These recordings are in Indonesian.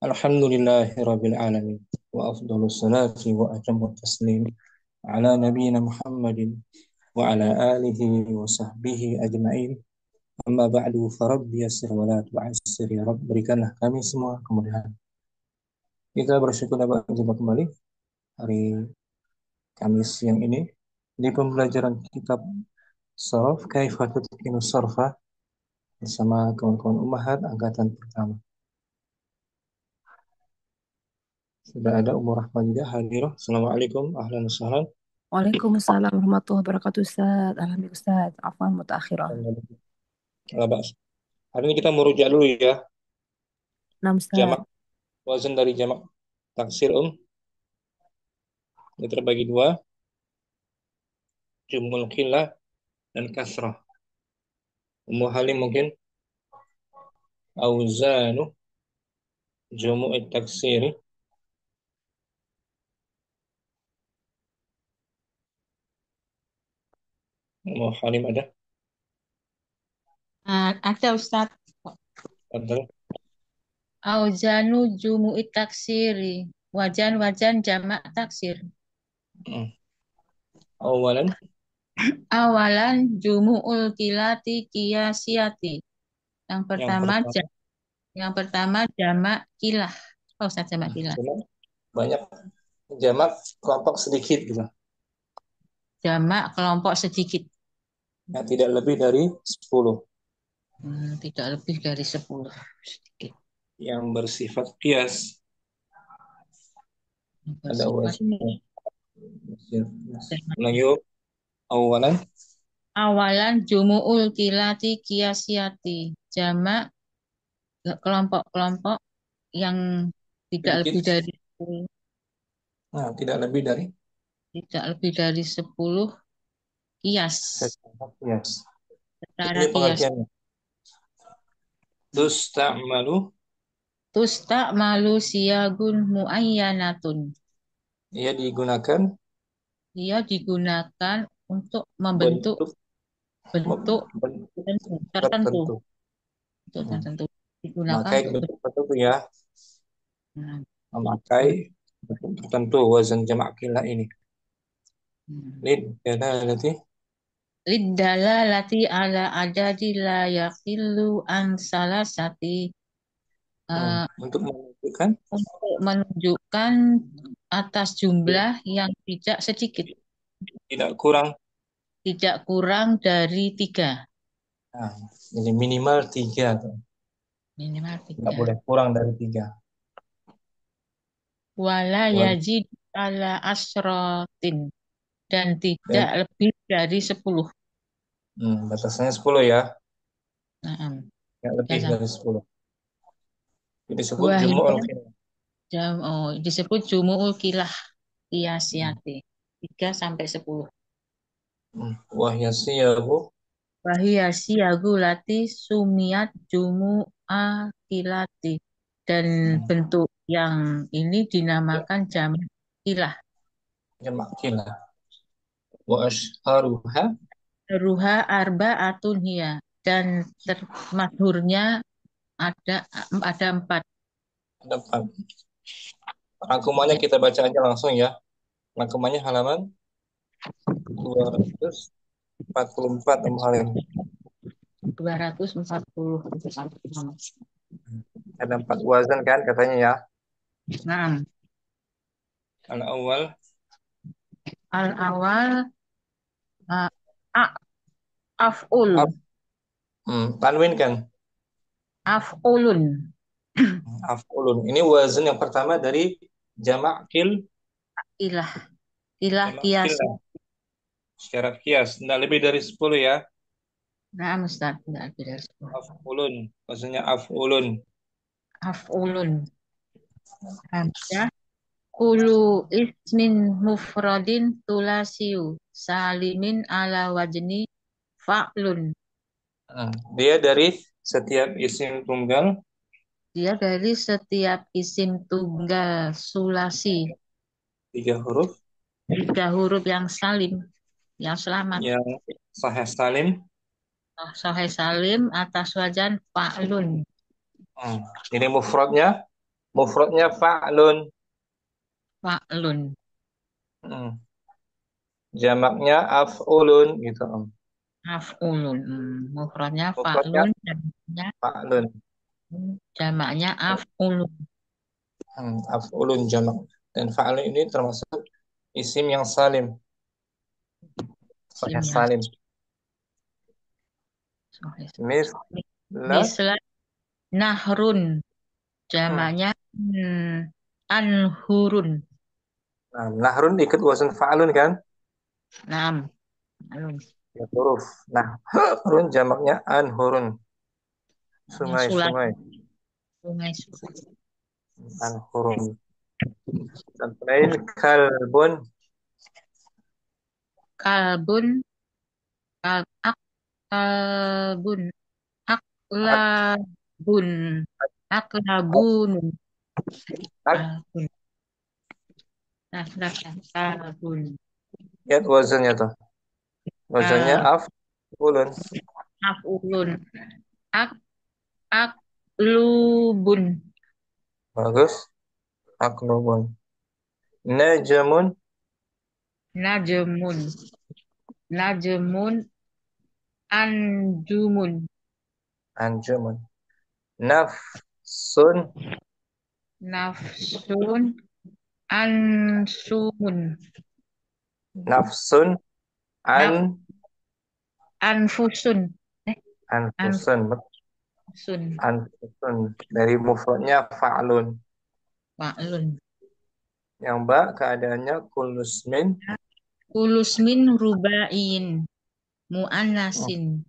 Alhamdulillahirabbil alamin wa afdhalus salati wa atammut taslim ala nabiyyina Muhammadin wa ala alihi wa sahbihi ajma'in. Amma ba'du, farabbi yassir wa la tu'assir ya Rabb, berikanlah kami semua kemudahan. Kita bersyukur dapat berjumpa kembali hari Kamis yang ini di pembelajaran kitab Sharaf Kaifa Tutqinu Sarfa bersama kawan-kawan Ummahat angkatan pertama. Sudah ada Umur Rahman juga hadir. Assalamualaikum, ahlan wa sahlan. Waalaikumsalam warahmatullahi wabarakatuh Ustaz. Alhamdulillah Ustaz. Afwan mutaakhirah. Labas. Hari ini kita merujuk dulu ya, Nah Ustaz. jamak wazan dari jamak taksir ini terbagi dua, jumhul khillah dan kasrah. Ummu Halim mungkin auzanu jumu'it taksiri. Ummu Halim ada? Ada Ustadz. Ada. Auzanu jumu'i taksiri. Wajan jamak taksir. Awalan Awalan jumu'ul kilati kiyasiyati. Yang pertama jamak kilah. Oh, Ustadz, jamak kilah. banyak jamak kelompok sedikit gitu. Jamak kelompok sedikit. Nah, tidak lebih dari 10. Tidak lebih dari 10. Sedikit. Yang bersifat qiyas. Ada wazan. Lanjut. Awalan jumu'ul kilati kiyasiyati. Jamak kelompok-kelompok yang tidak sedikit. lebih dari 10. Nah, tidak lebih dari 10 kias. Kias. Secara Ini kias. pengertiannya. Tusta'malu siyagun muayyanatun. Ia digunakan untuk membentuk bentuk tertentu. Bentuk tertentu. Digunakan memakai bentuk tertentu ya. Memakai bentuk tertentu wazan jamak kilah ini. Liddalalati ala adadi la yakhillu an salasati. Untuk menunjukkan atas jumlah yang tidak sedikit. Tidak kurang dari 3. Nah, jadi minimal 3. Nggak boleh kurang dari 3. Wala yajid ala asrotin. Dan tidak lebih dari 10. Batasnya 10 ya. Nggak lebih dari 10. Jadi disebut jumu'ul kilah qiyasiyati. 3 sampai 10. Wahyasiyagu lati sumiyat jumu'a kilati. Dan bentuk yang ini dinamakan jamak kilah. Jamak kilah. Wa ashharuha Ruha arba'atun hiya. Dan termasyhurnya ada 4. Ada 4. Rangkumannya kita baca aja langsung ya. Rangkumannya halaman 244 Halim. 244. Ada 4 wazan kan katanya ya. Nah. Al-awwal af'ul. Tanwin kan? Af'ulun. Af'ulun. Ini wazan yang pertama dari jamak kilah kias. Secara kias, tidak lebih dari 10 ya. Nah, Ustaz, tidak lebih dari 10. Af'ulun, maksudnya af'ulun. Hamzah kulu ismin mufradin tulasiu salimin ala wajni fa'lun. Dia dari setiap isim sulasi. 3 huruf. 3 huruf yang salim, yang selamat. Yang sahih salim. Sahih salim atas wajan fa'lun. Ini mufradnya. Mufradnya fa'lun. Fa'lun. Hmm. Jamaknya af'ulun gitu Om. Af'ulun. Mufradnya Mufradnya fa'lun. Jamaknya, fa'lun. jamaknya af'ulun. Af'ulun jamak. Dan fa'lun ini termasuk isim yang salim. Sahih Isimnya. salim. Sorry. Misla. Misal nahrun. Hmm. Jamaknya anhurun. Nah, nahrun ikut wazan fa'lun kan? Naam. Alun. Ya, huruf. Nah, hurun jamaknya anhurun. Sulat. Sungai-sungai. Sungai. Anhurun. Dan lain kalbun. Kalbun. Kalbun. Ak, Aklabun. ak, Aklabun. ak. Kalbun. Nah, silahkan. Kalbun. Lihat wazannya tuh. Wazannya Kal. af'ulun. Afulun. Ak. Aklubun. Bagus. Aklubun. Najamun. Najmun. Najmun. Anjumun. Anjumun. Nafsun. Nafsun. Ansumun. Nafsun. Naf. Anfusun. Eh, Anfusun. Anfusun. Anfusun. Dari mufradnya fa'lun. Maklun. Yang ba keadaannya kulusmin. Kulusmin rubain. Mu'annasin.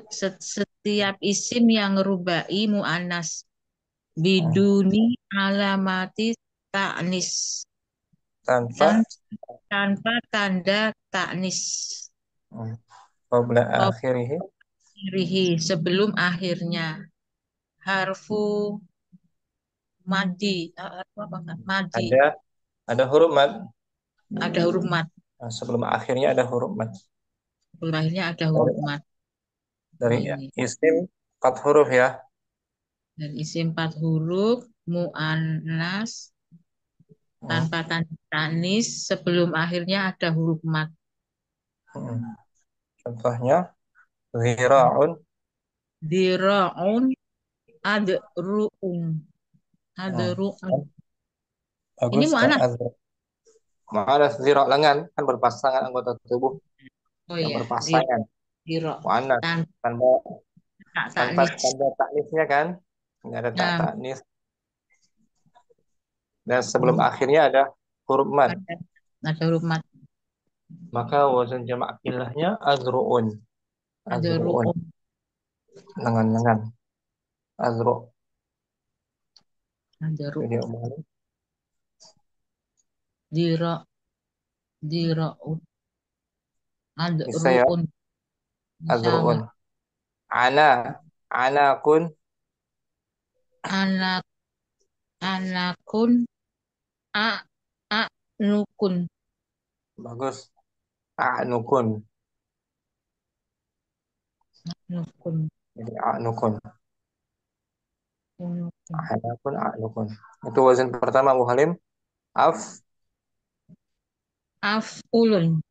Setiap isim yang rubai mu'annas. Biduni alamati ta'nis. Tanpa Dan tanpa tanda ta'nis. qabla akhirih. Sebelum akhirnya. Harfu madi. Apa? Madi. Ada huruf mad. Ada huruf mat. Nah, sebelum akhirnya ada huruf mad. Sebelum akhirnya ada Dari, huruf mat. dari Ini. isim 4 huruf ya. Dan isim 4 huruf. Mu'annas. Hmm. Tanpa tanda tanis. Sebelum akhirnya ada huruf mat. Hmm. Contohnya zira'un. Dira'un. Adru'un. Hmm. Adru'un. Ini Bagus Kak mu'annas. Azra. Mana zira' lengan kan berpasangan anggota tubuh Oh yang iya. berpasangan. Diro. Muannas Tanpa tanpa tanpa tanis. tanda taknisnya kan? Nggak ada tak Nah, taknis. Dan sebelum akhirnya ada huruf mad. ada huruf mat. Maka wazan jamak akilahnya azru'un. Azru'un. Adru'un. Lengan-lengan. Azru'. Adru'. Jadi omongin. Diro. Diro'un. Bisa ya. Adru'un. Azru'un. Insyaallah. Ana. Anakun. Anak. Anakun. A. A. Nukun. Bagus. A'nukun. Nukun. Jadi a'nukun. Nukun. Anakun a'nukun. Itu wazan pertama Bu Halim. Af. Af'ulun.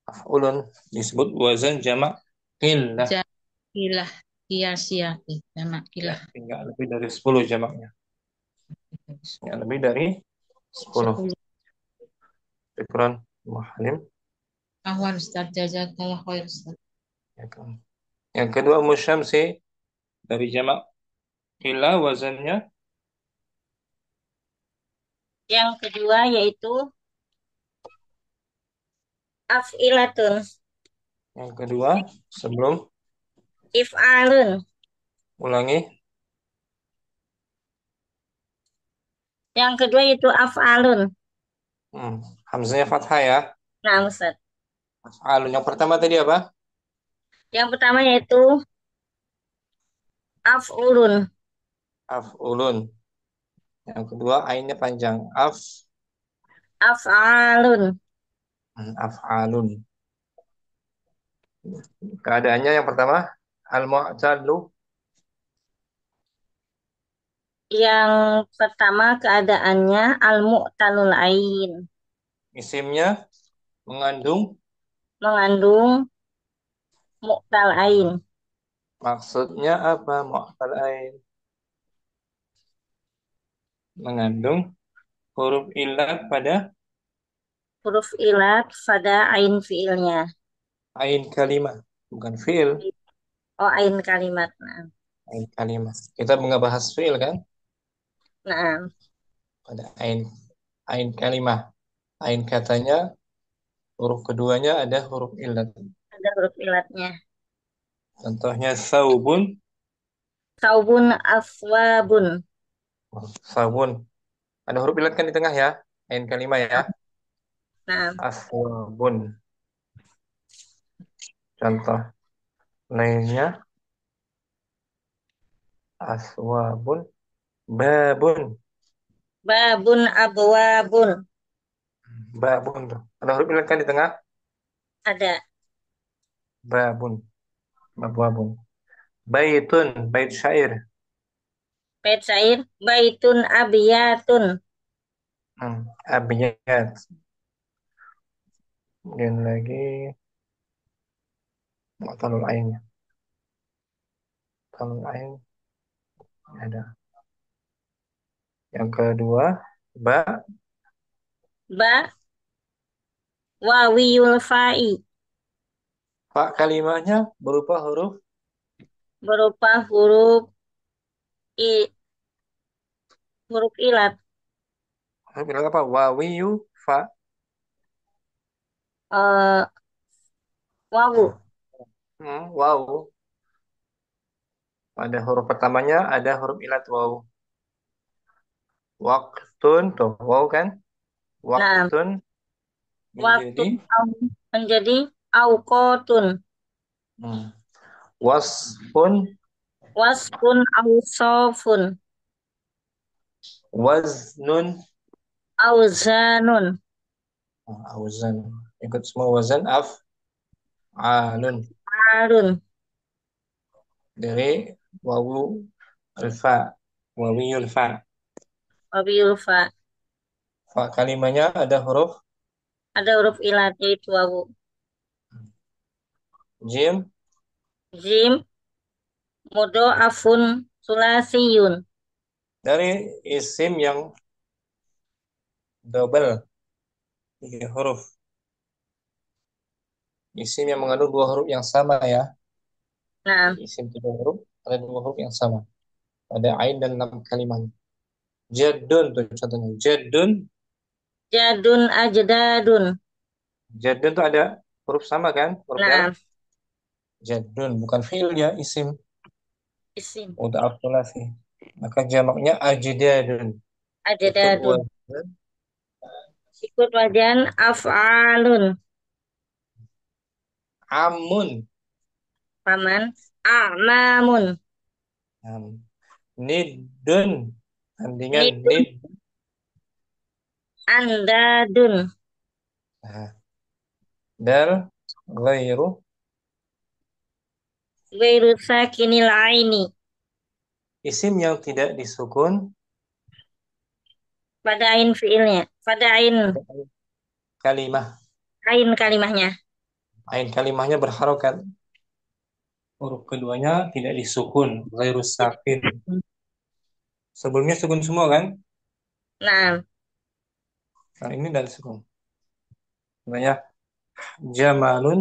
Af'ulun. Disebut wazan jamak qillah. Jakilah. Kiasia. Nama Ya, kilah. tinggal lebih dari 10 jamaknya. Ya, lebih dari 10. 10. Syukran Bu Halim. Ahwan Ustaz. Jazakallah khair Ustaz. Ya kan. Yang kedua musyamsi dari jamak qillah wazannya. Yang kedua yaitu af'ilatun, Yang kedua sebelum if'alun. ulangi. Yang kedua yaitu af'alun. Hamzanya fathah ya. Nah, Ustaz. Af'alun. Yang pertama tadi apa? Yang pertama yaitu af'ulun. Af'ulun. Yang kedua ainnya panjang. Af'alun. Af'alun. Keadaannya yang pertama al-mu'tallu Yang pertama keadaannya al-mu'talul ain. Isimnya mengandung, Mengandung mu'tal ain. maksudnya apa? Mu'tal ain. Mengandung huruf ilat pada Huruf ilat pada ain fiilnya. ain kalimah. Bukan fiil, Oh, ain kalimat. Nah, ain kalimah. Kita ngebahas fiil kan? nah, Pada ain kalimah. Ain katanya, huruf keduanya ada huruf ilat. ada huruf ilatnya. Contohnya saubun, Saubun aswabun. sabun. Ada huruf ilat kan di tengah ya? Ain kalimah ya. Nah, Aswabun. Contoh lainnya aswabun, babun. babun abwabun. Babun tuh. Ada huruf ilat kan di tengah? Ada. Babun. Babun. Baitun, bait syair. Bait syair. Baitun abiyatun. Abiyat. Kemudian lagi talul ainnya. Talul ain ada. Yang kedua, ba, Ba wawiyul fa'i. fa kalimahnya berupa huruf Berupa i, huruf ilat. huruf ilat apa? Wawiyu fa. Eh, wawu. Waw. Pada huruf pertamanya ada huruf ilat waw. Waktun tuh, waw kan? Nah, Waktun waktu menjadi menjadi auqotun. hmm, wasfun, Wasfun awsofun. waznun, Auzanun. auzan. Ikut semua wazan alun Alun. dari wawu alfa, wawiyul fa. Wawiyul fa. Fa kalimahnya ada huruf Ada huruf ilat yaitu wawu. jim, Jim mudho'afun sulasiyun. dari isim yang double, 3 huruf. Isim yang mengandung 2 huruf yang sama ya. Nah, Isim 3 huruf, ada 2 huruf yang sama. Ada ain dan lam kalimahnya. Jadun tuh contohnya. Jadun, jadun ajdadun. jadun tuh ada huruf sama kan? Huruf dal. Nah, Jadun bukan fiil ya, isim. isim Udah aktulasi. Maka jamaknya ajdadun. Ikut ajdadun. wazan Ikut wajan af'alun. amun. Paman a'mamun. Nidun. Tandingan Nidun nid. andadun. Nah, dal ghairu Ghairu sakinil aini. isim yang tidak disukun Pada ain fiilnya. Pada kalimah. ain kalimahnya. Ain kalimahnya berharokat. Huruf keduanya tidak disukun, ghairu sakin. Sebelumnya sukun semua kan? Nah, Nah, ini dari sukun. Namanya jamalun,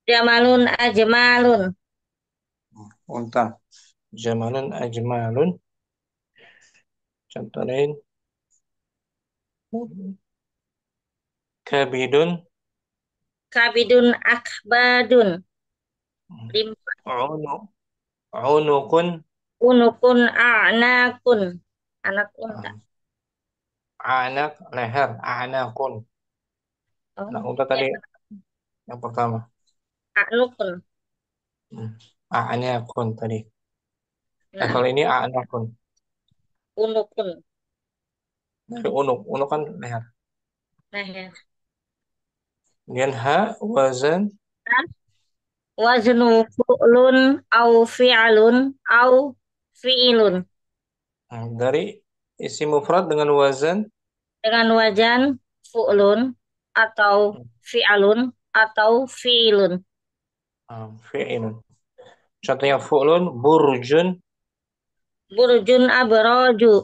jamalun ajmalun. unta. Jamalun ajmalun. Contoh lain. Kabidun, Kabidun akbadun. Limpa. unu, unukun, Unukun a'nakun. Anak unta. anak, leher, anakun. Oh, Nah, unta ya. tadi yang pertama. A'nukun. Hmm. Anakun tadi. Nah, Nah, kalau ini anakun. unukun. Dari unuk, unuk kan leher. Nah, ya. Kemudian ha, wazan, Waznu fu'lun au fi'alun au fi'ilun. Dari isim mufrad dengan wazan Dengan wajan fu'lun atau fi'alun atau fi'ilun. fi'ilun. Contohnya fu'lun, burjun, Burjun abraju.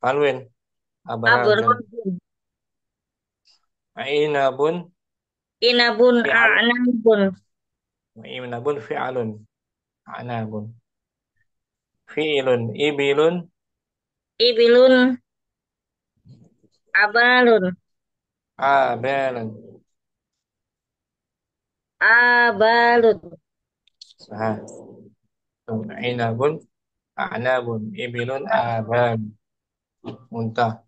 palwin, abarajun. Abrajun. Inabun, Inabun fi'al, a'nabun. inabun fi'alun, anabun. Fi'ilun, ibilun, Ibilun abalun. abalun. Abalun. Sah. Inabun, anabun, ibilun, aban. Muntah.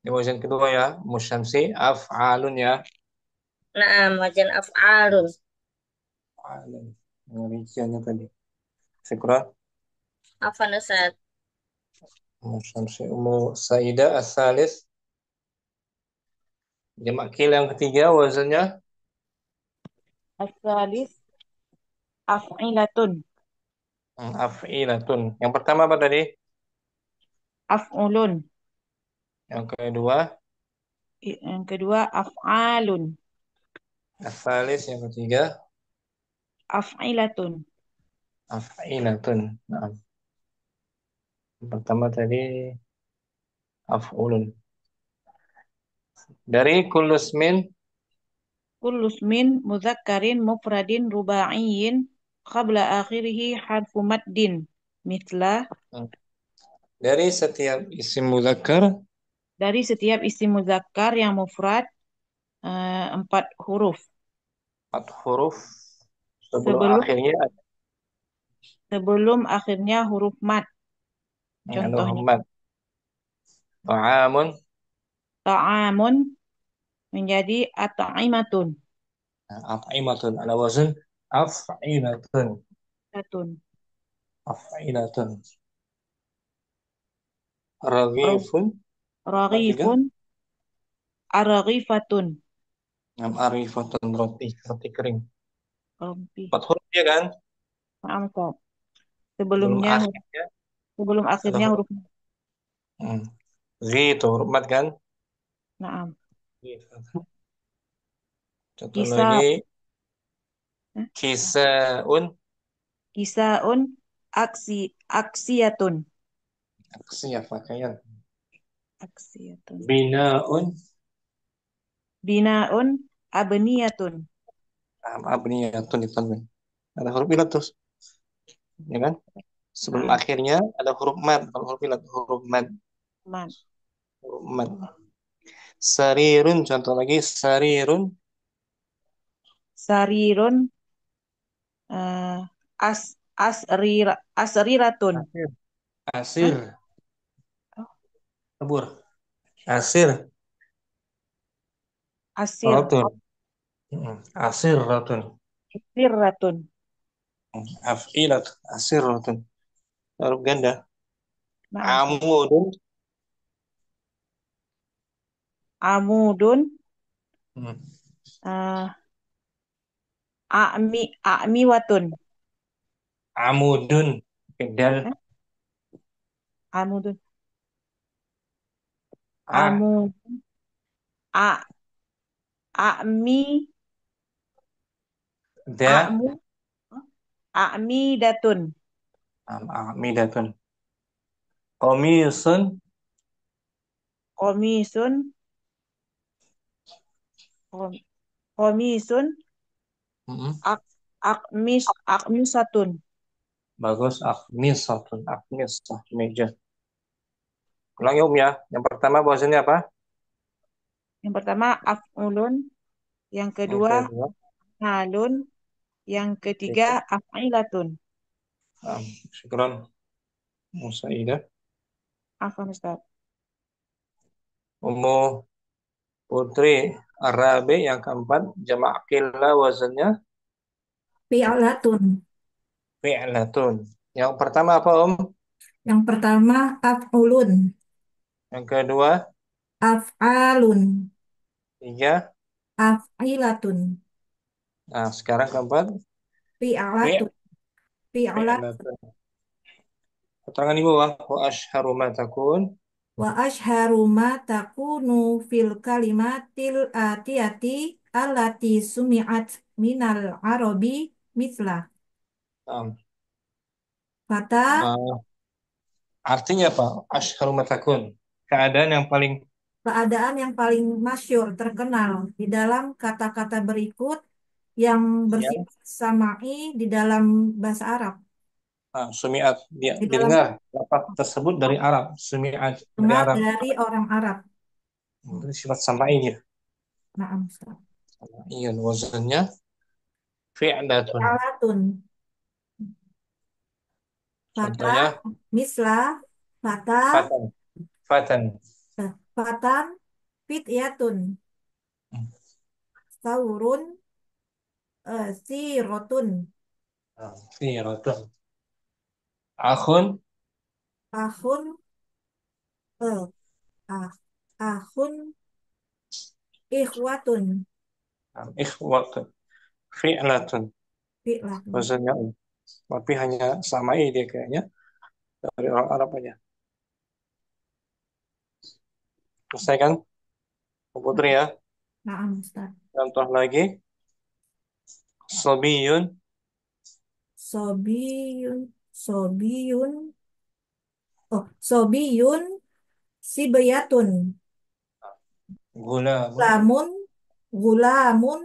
Ini wazan kedua ya, musyamsi, af'alun ya. Naam, wajan af'alun. Af'alun. Yang rinciannya tadi. Syukran. Afan Ustaz. Musyamsi, umu saida, as-salis. Jamak kil yang ketiga wazannya Asalis af'ilatun. af'ilatun. Yang pertama apa tadi? Af'ulun. Yang kedua Yang kedua af'alun. as-salis, yang ketiga Af'ilatun. af'ilatun. Nah, yang pertama tadi af'ulun. Dari kulusmin Kullu ismin mudzakkarin mufradin ruba'iyyin qabla akhirih harfu maddin. Mitla dari setiap isim mudzakkar dari setiap isim muzakkar yang mufrad 4 huruf. 4 huruf sebelum Sebelum akhirnya sebelum akhirnya huruf mad. ada Contohnya hormat. Ta'amun, ta'amun menjadi at'imatun. at'imatun ala wazn af'ilatun. Atun. Af'ilatun. Raghifun, nomor 3. Raghifun arghifatun. Arifatun, roti kering. Rompi. 4 huruf ya kan? Maaf, Kak. Belum Sebelumnya akhirnya sebelum ada akhirnya huruf. huruf Itu huruf mat kan? naam. Contoh Kisa lagi eh, kisaun, kisaun aksiyatun. siap pakaian. Aksiyatun. Binaun, Binaun abniyatun. abniyatun itu kan. Ada huruf ilat terus, ya kan? Sebelum Naam. akhirnya ada huruf mat, kalau huruf ilat huruf mat, Man. huruf mat. Sarirun, contoh lagi sarirun, Sarirun eh, asriratun. asir, Hah? asir, lebur, asir, Asir. rotun, asir rotun, Asirratun. afilat, asir rotun, huruf ganda. Naam, Ustaz. Amudun, Amudun hmm, eh, a'miwatun. amudun, pedal, Eh? Amudun. a, Amu a a'mi da, a'mu a'midatun. amidatun. Komisun, Komisun kom- komisun ak akmisatun. bagus, akmisatun, akmisah, meja. Ulangi ya. Yang pertama bahasanya apa? Yang pertama af'ulun, yang Yang kedua kedua, halun, yang ketiga tiga. af'ilatun. Syukron, Musaidah. Afwan Ustaz. Ummu Putri Arabi yang keempat, jamak qillah wazannya Fi'latun. fi'latun. Yang pertama apa Yang pertama af'ulun. Yang kedua, Af'alun. tiga. Af'ilatun. Nah, sekarang keempat, fi' Fi'latun. Fi'latun. fi'latun. Keterangan di bawah. Wa ashharu ma takun. Wa ashharu ma takunu fil kalimatil atiyati allati sumi'at minal arabi misla. Nah, Fata, artinya apa? Ashharu ma takun. Keadaan yang paling keadaan yang paling masyhur terkenal di dalam kata-kata berikut yang yang bersifat sama'i di dalam bahasa Arab. sumi'at. Dia Di dalam didengar. Lafaz tersebut dari Arab. Sumi'at dari dengar Arab. dari orang Arab. Itu sifat sampai dia. Naam, Ustaz. Iya, wazannya fi'latun. Alatun. Fata, Contohnya misla, fata, fatan. Fatan. fatan, fityatun, saurun, sirotun, Fi'latun. Akhun. ahun, eh, ah, ahun, ikhwatun, Ikhwatun. Fi'latun. fi'latun. Wazannya tapi hanya samai dia kayaknya dari orang Arab aja. Selesai kan, Bu Putri ya? Naam, Ustaz. Contoh lagi, sobiyun, Sobiyun, sobiyun, sobiyun, sibayatun, gulamun, lamun, gulamun,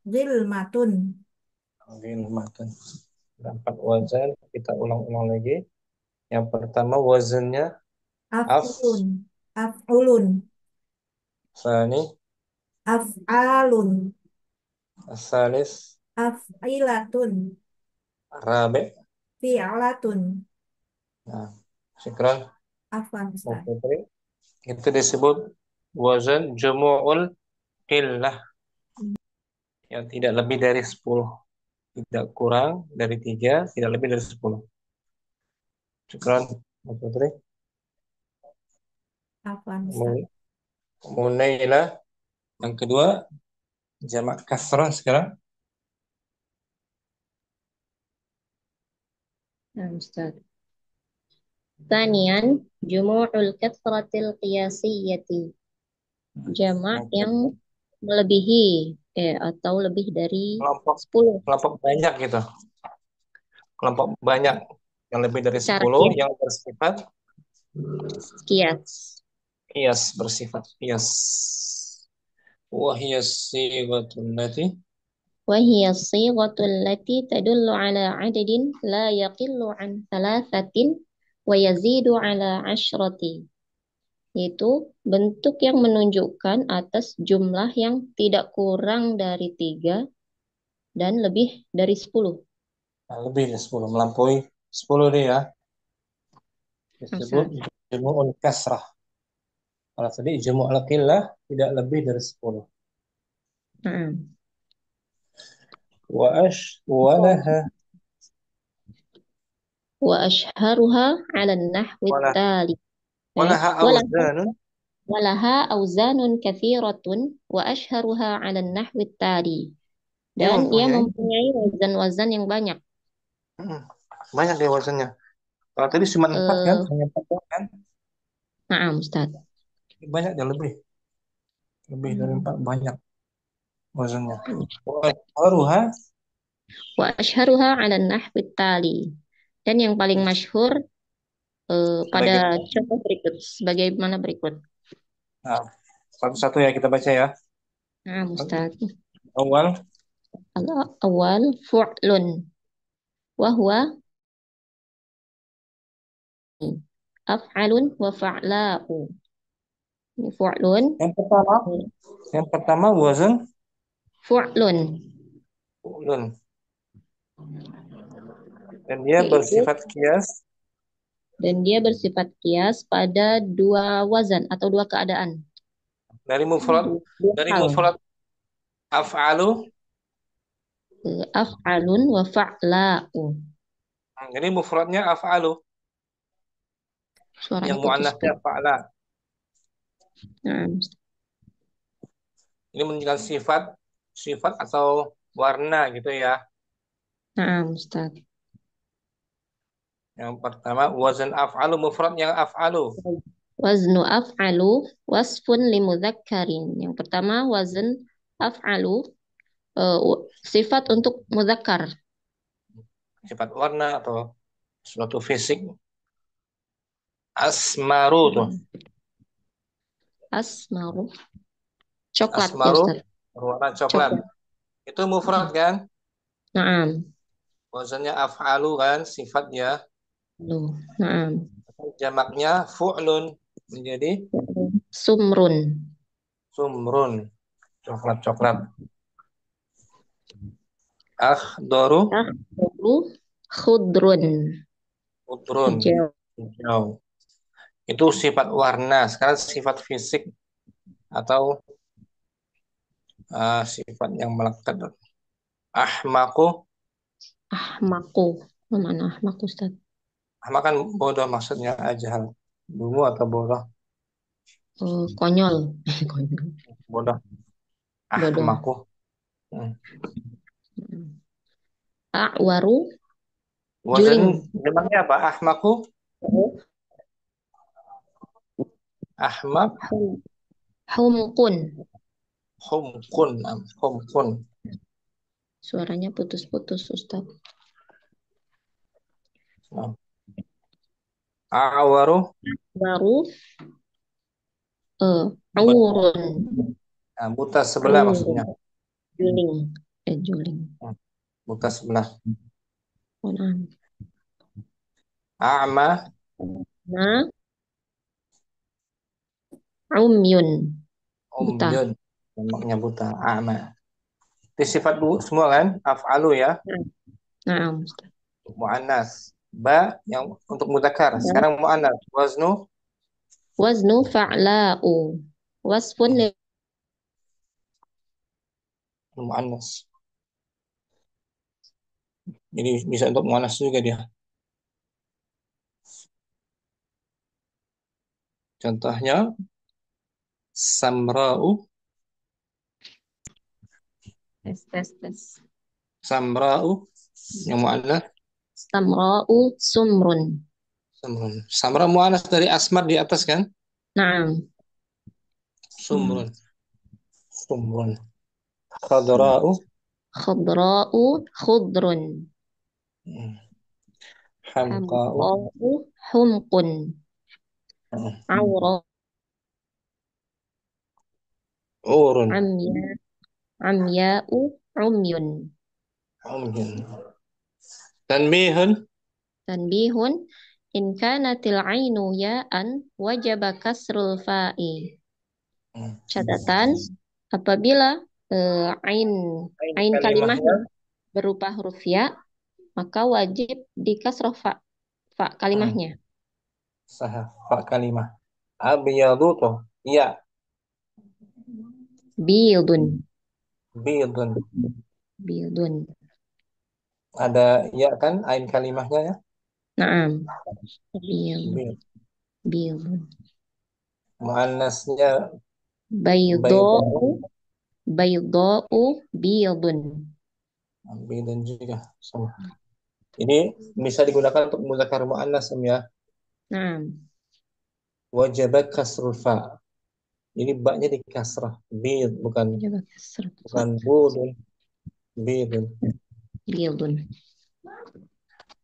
gilmatun, ghilmatun. Ada 4 wazan, kita ulang-ulang lagi. Yang pertama wazannya afulun, afulun, afsani, af'alun, asalis, af'ilatun, rabi. fi'latun, Nah, syukran afwan, Bu Ustaz. Putri. Itu disebut wazan jumu'ul qillah, yang tidak lebih dari 10. Tidak kurang dari 3, tidak lebih dari 10. Syukran Bu Putri. Afwan, Ustaz. Munailah. Yang kedua, jamak kasrah sekarang. Nah, Ustaz. Tanian, jumu'ul kathratil qiyasiyyati. Jamak yang melebihi atau lebih dari Kelompok 10 kelompok banyak gitu. Kelompok banyak yang lebih dari secara 10 yang bersifat kias. qiyas, bersifat qiyas. Wa hiya sighatul lati وهي الصيغة التي تدل على عدد لا يقل عن 3 ويزيد على 10. Yaitu bentuk yang menunjukkan atas jumlah yang tidak kurang dari 3 dan lebih dari 10. lebih dari 10, melampaui 10 dia ya. Disebut Ustaz. jumu'ul kasrah. Kalau tadi jumu'ul qillah tidak lebih dari 10. Nah, Walaha وأشهرها على النحو التالي. walaha ولها awzanun. ولها أوزان كثيرة وأشهرها على النحو التالي. Dia Dan ia mempunyai mempunyai wazan-wazan yang banyak. banyak dia wazannya. Kalau tadi cuma 4 kan, Eh, hanya 4 kan. Nah, Ustaz. Banyak dia lebih dari 4, banyak wazannya. Waruha وأشهرها على النحو التالي. Dan yang paling masyhur pada sebagai contoh berikut. Sebagaimana berikut. nah, satu-satu ya kita baca ya. Nah, Ustaz. Awal Al-awwal fu'lun. Wahwa af'alun wa fa'la'u. Ini fu'lun. yang pertama, wazan Fu'lun. ulun, dan dia Yaitu bersifat kias dan dia bersifat kias pada 2 wazan atau 2 keadaan. dari mufrad Dua hal. af'alu. Af'alun wa fa'la'u. Jadi mufradnya af'alu, Suaranya yang putus, muannasnya Ustaz. fa'la. Nah, Ini menunjukkan sifat atau warna gitu ya. nah, Ustaz. Yang pertama wazan af'alu, mufrad yang af'alu. Waznu af'alu wasfun limudzakkarin. Yang pertama wazn af'alu sifat untuk mudzakkar. Sifat warna atau suatu fisik. Asmaru tuh. Asmaru. Coklat, Asmaru Ustaz. berwarna coklat. Coklat. Itu mufrad kan? Naam. Wazannya af'alu kan sifatnya. Naam. Jamaknya fu'lun menjadi Sumrun. sumrun. Coklat-coklat. Akhdaru Akhdaru khudrun. udrun. Hijau. Hijau. Itu sifat warna. Sekarang sifat fisik atau sifat yang melekat. Ahmaku. Ahmaku. Mana ahmaku, Ustaz? Ahmak kan bodoh maksudnya ajal. Dungu atau bodoh? Konyol. Konyol. Bodoh. Bodoh. Ahmaku. Hmm. A'waru. Wazan Juling. jamaknya apa? Ahmaku. Ahmak. Humkun. Humkun. Humkun. Suaranya putus-putus, Ustaz. Awaru. Baru aurun. Nah, buta sebelah maksudnya. Juling. Juling. Buta sebelah. Naam. A'ma. Nah, umyun. Buta. Umyun. Jamaknya buta. A'ma. Itu sifat semua kan? Af'alu ya. Naam. Mu'annas. Ba yang untuk mudzakkar. Sekarang mu'annas. Waznu fa'la'u. Wasfun li Mu'annas. Jadi bisa untuk mu'annas juga dia. Contohnya samra'u. tes. Samra'u yang mu'annas. Samra'u sumrun. Samrun. Samra mu'annas dari asmar di atas kan? Naam. Sumrun. Sumrun. Khadra'u. Khadra'u khudrun. Hamqa'u. Hamqa'u humqun. Awra Urun. amya'u umyun. Umyun. Tanbihun. Tanbihun in kanatil ainu ya'an wajaba kasrul fa'i. Catatan apabila ain kalimahnya berupa huruf ya, maka wajib dikasroh fa kalimahnya. Sah fa kalimah. Abyadu tuh. Iya. Biyudun. Bidun. Biyudun. Ada ya kan ain kalimahnya ya? Naam. Bid. Biyudun. Muannasnya Bayda'u. Bayda'u biyudun. Bidun juga sama. Ini bisa digunakan untuk mudzakkar muannas ya. Naam. Wajib kasrul fa. Ini baknya di kasrah. Bid bukan Wajaba kasrul fa. bukan budun. Bidun. Biyudun.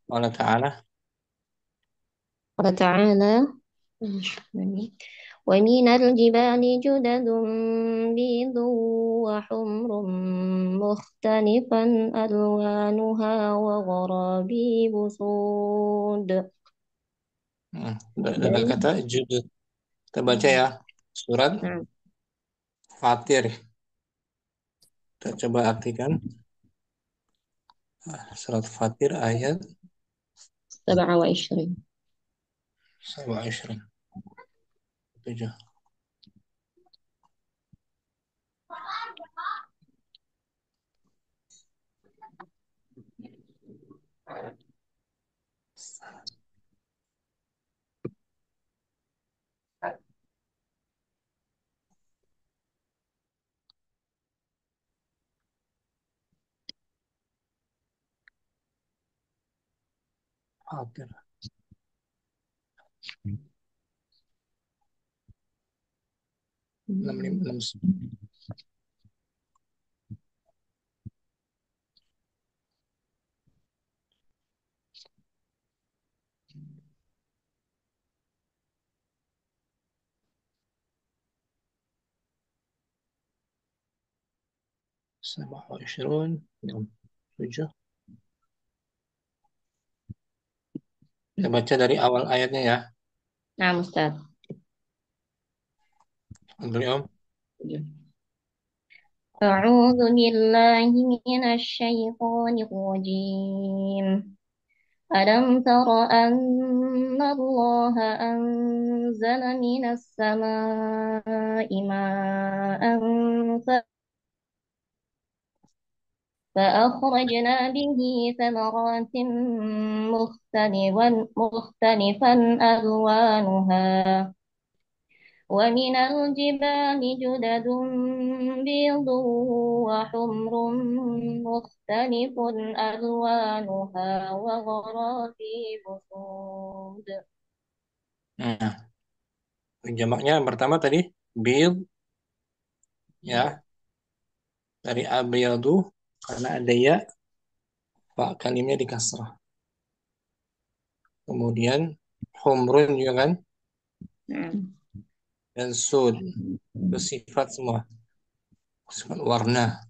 Allah Ta'ala. Allah Ta'ala. ومن الجبال جدد بيض وحمر مختلفا ألوانها وغرابيب سود. Ada kata judud. Kita baca ya. Surat Fatir. Kita coba artikan. Surat Fatir ayat 27. 27. 7. Fatir. enam sabah Ishrun 7. Kita baca dari awal ayatnya ya. Nah, Ustaz. Beliau أعوذ بالله من الشيطان الرجيم ألم تر أن الله أنزل من السماء ماء فأخرجنا به ثمرات مختلفا ألوانها ومن الجبال جدد بيض وحمر مختلف ألوانها وغرابيب سود. Nah, jamaknya yang pertama tadi bil ya, dari abyadu karena ada ya, pak kalimnya di kasrah. Kemudian humrun juga kan, dan sud bersifat semua, sifat warna.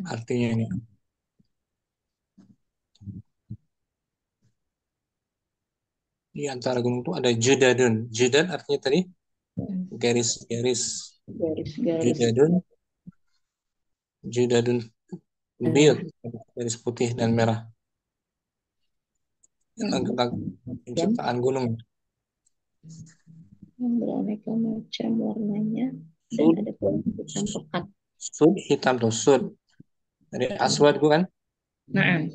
Artinya ini di antara gunung itu ada judadun. Judad artinya tadi garis-garis. Judadun, judadun bil, garis putih dan merah. Tentang penciptaan gunung. Beraneka macam warnanya dan Sud, ada pun hitam pekat. sud hitam tuh sud. Dari aswad kan? Nah,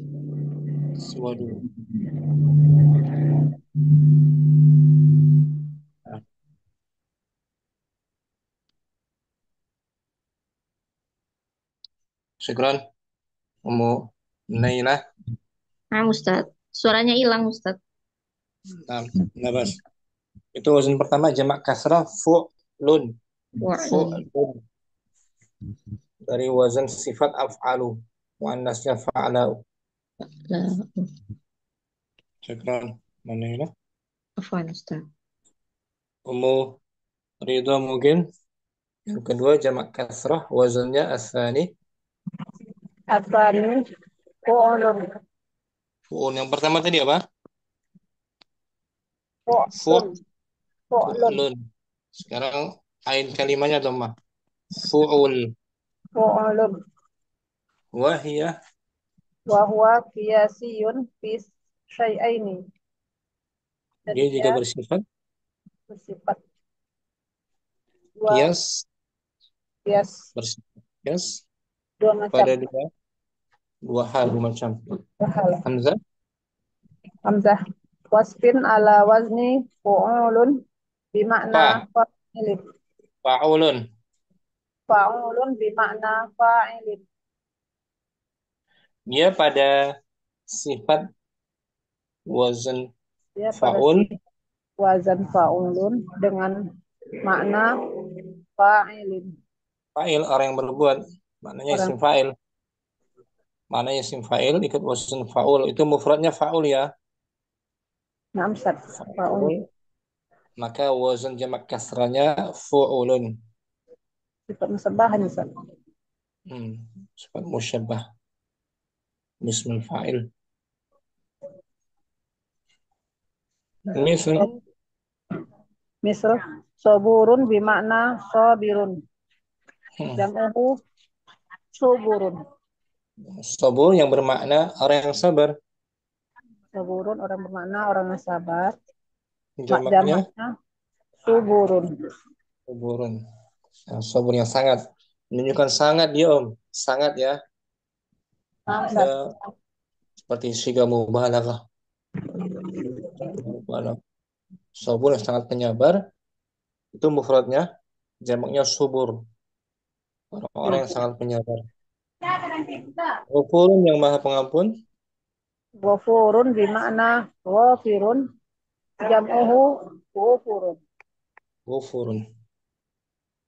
Aswadu. Nah, syukran. Umu Nailah. Ustaz. Suaranya hilang, Ustaz. Nah, bas. Itu wazan pertama jamak kasrah fu'lun. Fu'lun. Dari wazan sifat af'alu. Muannasnya fa'alau. Syukran. Nailah. Afwan, Ustaz. Umu Ridho mungkin. Yang kedua jamak kasrah wazannya asani. Asani fu'ulun. Fu'un. Yang pertama tadi apa? Fu'lun. Fu'lun. Sekarang ain kalimahnya dhammah. Fu'ul. Fu'ulun. Wahiyah. Wa huwa qiyasiyun fi syai'aini. Dan Dia juga dia bersifat bersifat dua kias. Bersifat kias dua macam. pada dua hal, dua macam. Hamzah. Hamzah wasfin ala wazni fu'ulun bimakna fa'ilin. Fa'ulun. Fa'ulun bimakna fa'ilin. Dia pada sifat wazan Dia fa'ul. pada wazan fa'ulun dengan makna fa'ilin. Fa'il orang yang berbuat, maknanya isim fa'il. Maknanya isim fa'il ikut wazan fa'ul. Itu mufradnya fa'ul ya. Namsat fa'ul. Maka wazan jamak kasranya fu'ulun. Sifat musabbah Ustaz. Sifat musyabbah. Bismil fa'il. Misal soburun bimakna sobirun. Jam'uhu suburun. Sabur yang bermakna orang yang sabar. Soburun orang bermakna orang yang sabar. Jamaknya suburun. Suburun. Sabur yang sangat. Menunjukkan sangat dia sangat ya. Seperti siga mubalaghah. Sabur yang sangat penyabar. Itu mufradnya. Jamaknya subur. Orang-orang yang sangat penyabar. Ghafurun yang maha pengampun. Ghafurun bimakna ghafirun Jam'uhu ghufurun. Ghafurun,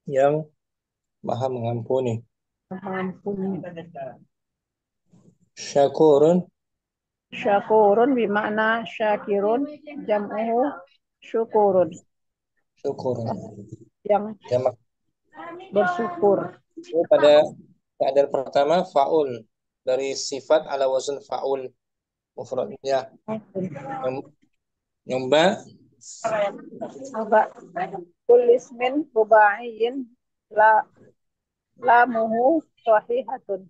yang maha mengampuni. Mengampuni. Syakurun, Syakurun bermakna syakirun. Jam'uhu syukurun. syukurun, Yang jamak. bersyukur. Ini pada keadaan pertama fa'ul, dari sifat ala wazn fa'ul, mufradnya. Yang ba, Apa? Kulismin rubaiyin la lamuhu sahihatun.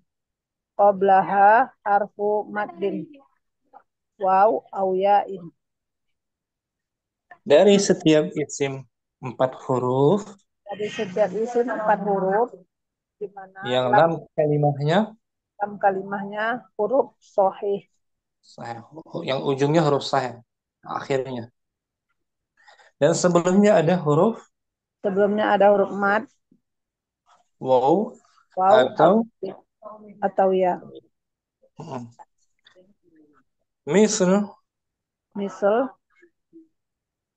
Qablaha harfu maddin. Waw au ya'in. dari setiap isim 4 huruf Jadi setiap isim 4 huruf, di mana yang lam, lam kalimahnya lam kalimahnya huruf sahih. sahih, yang ujungnya huruf sahih akhirnya, dan sebelumnya ada huruf Sebelumnya ada huruf mad, waw waw atau ya. misal Misal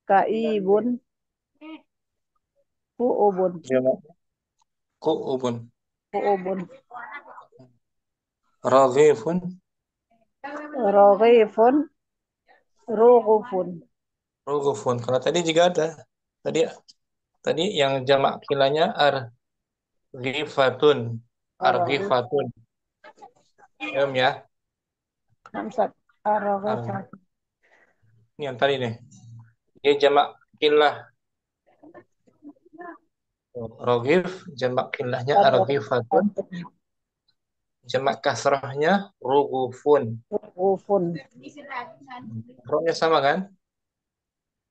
kaibun, fuubun, jamak qu'ubun, fuubun, raghifun, raghifun, rughufun. rughufun. Kalau tadi juga ada, tadi tadi yang jamak kilanya arghifatun, arghifatun, ya. Hamzat ar-raghifat. Ini yang tadi nih, dia jamak kilah. Roghif, jamak kilahnya arghifatun, jamak kasrahnya rughufun. Rughufun. Roknya sama kan?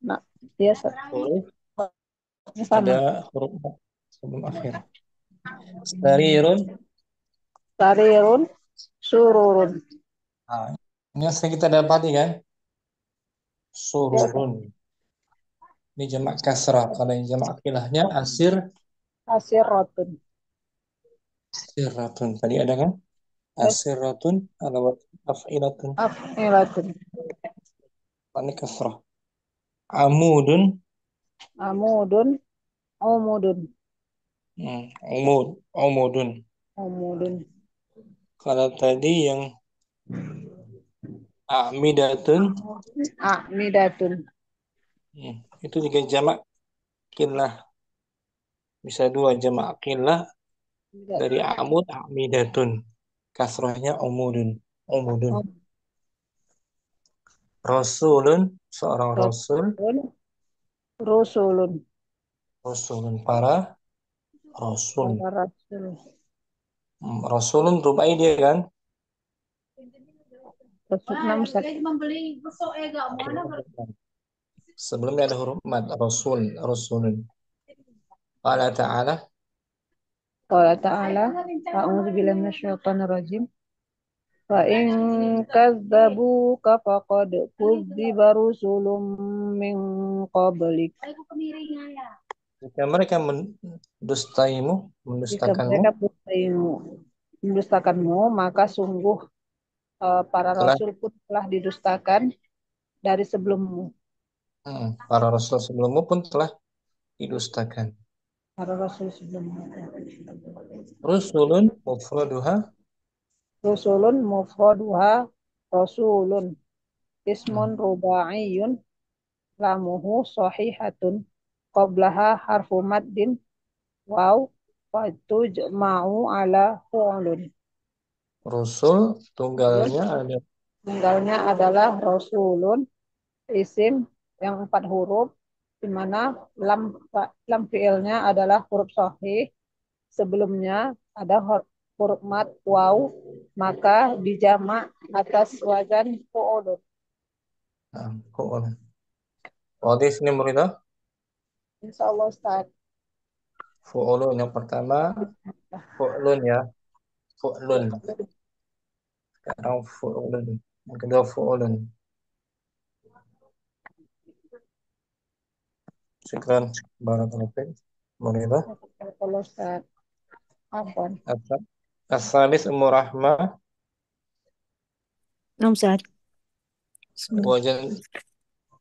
Nah, biasa Huruf sama. ada huruf sebelum akhir. Sarirun. Sarirun, sururun. Nah, ini yang sering kita dapati kan? Sururun. Ini jamak kasrah. Kalau yang jamak kilahnya Asiratun. asiratun. Tadi ada kan? Asiratun ala af'ilatun. Afilatun. Ini kasrah. Amudun. Amudun, umudun. Umudun. Umudun. Kalau tadi yang amidatun, Amidatun. itu juga jamak kilah. Bisa dua jamak kilah dari amud amidatun. Kasrahnya umudun. Umudun. Rasulun, seorang rasul. Rusulun. Rasulun, para rasul. Para rasul. Rasulun rubai dia kan? Rasul namsak. Sebelumnya ada huruf mad. Rasul, rasulun. Qala ta'ala. Qala ta'ala, a'udzu billahi minasyaitonir rajim. Fa in kadzdzabuka faqad kudziba rusulun min qablik. Jika mereka mendustaimu, Jika mendustakanmu, mereka mendustakanmu, maka sungguh para rasul pun telah didustakan dari sebelummu. Para rasul sebelummu pun telah didustakan. Para rasul sebelummu. Rusulun mufraduha. Rusulun mufraduha rasulun. Ismun rubaiyun lamuhu sahihatun. Qablaha harfu maddin waw fatujma'u ala fu'lun. Rusul tunggalnya adalah rasulun, isim yang 4 huruf, di mana lam fi'ilnya adalah huruf sahih, sebelumnya ada huruf mad waw, maka dijamak atas wazan fu'ulun. fu'ulun. Wadih ini muridah. Insyaallah Ustaz. Fu'ulun yang pertama, fu'ulun ya. Fu'ulun. Sekarang fu'ulun. Yang kedua fu'ulun. Syukran. Barakallahu fiik. Muridah. Kalau Ustaz. Afwan. As-salis Ummu Rahmah. Nah, Ustaz. Wajan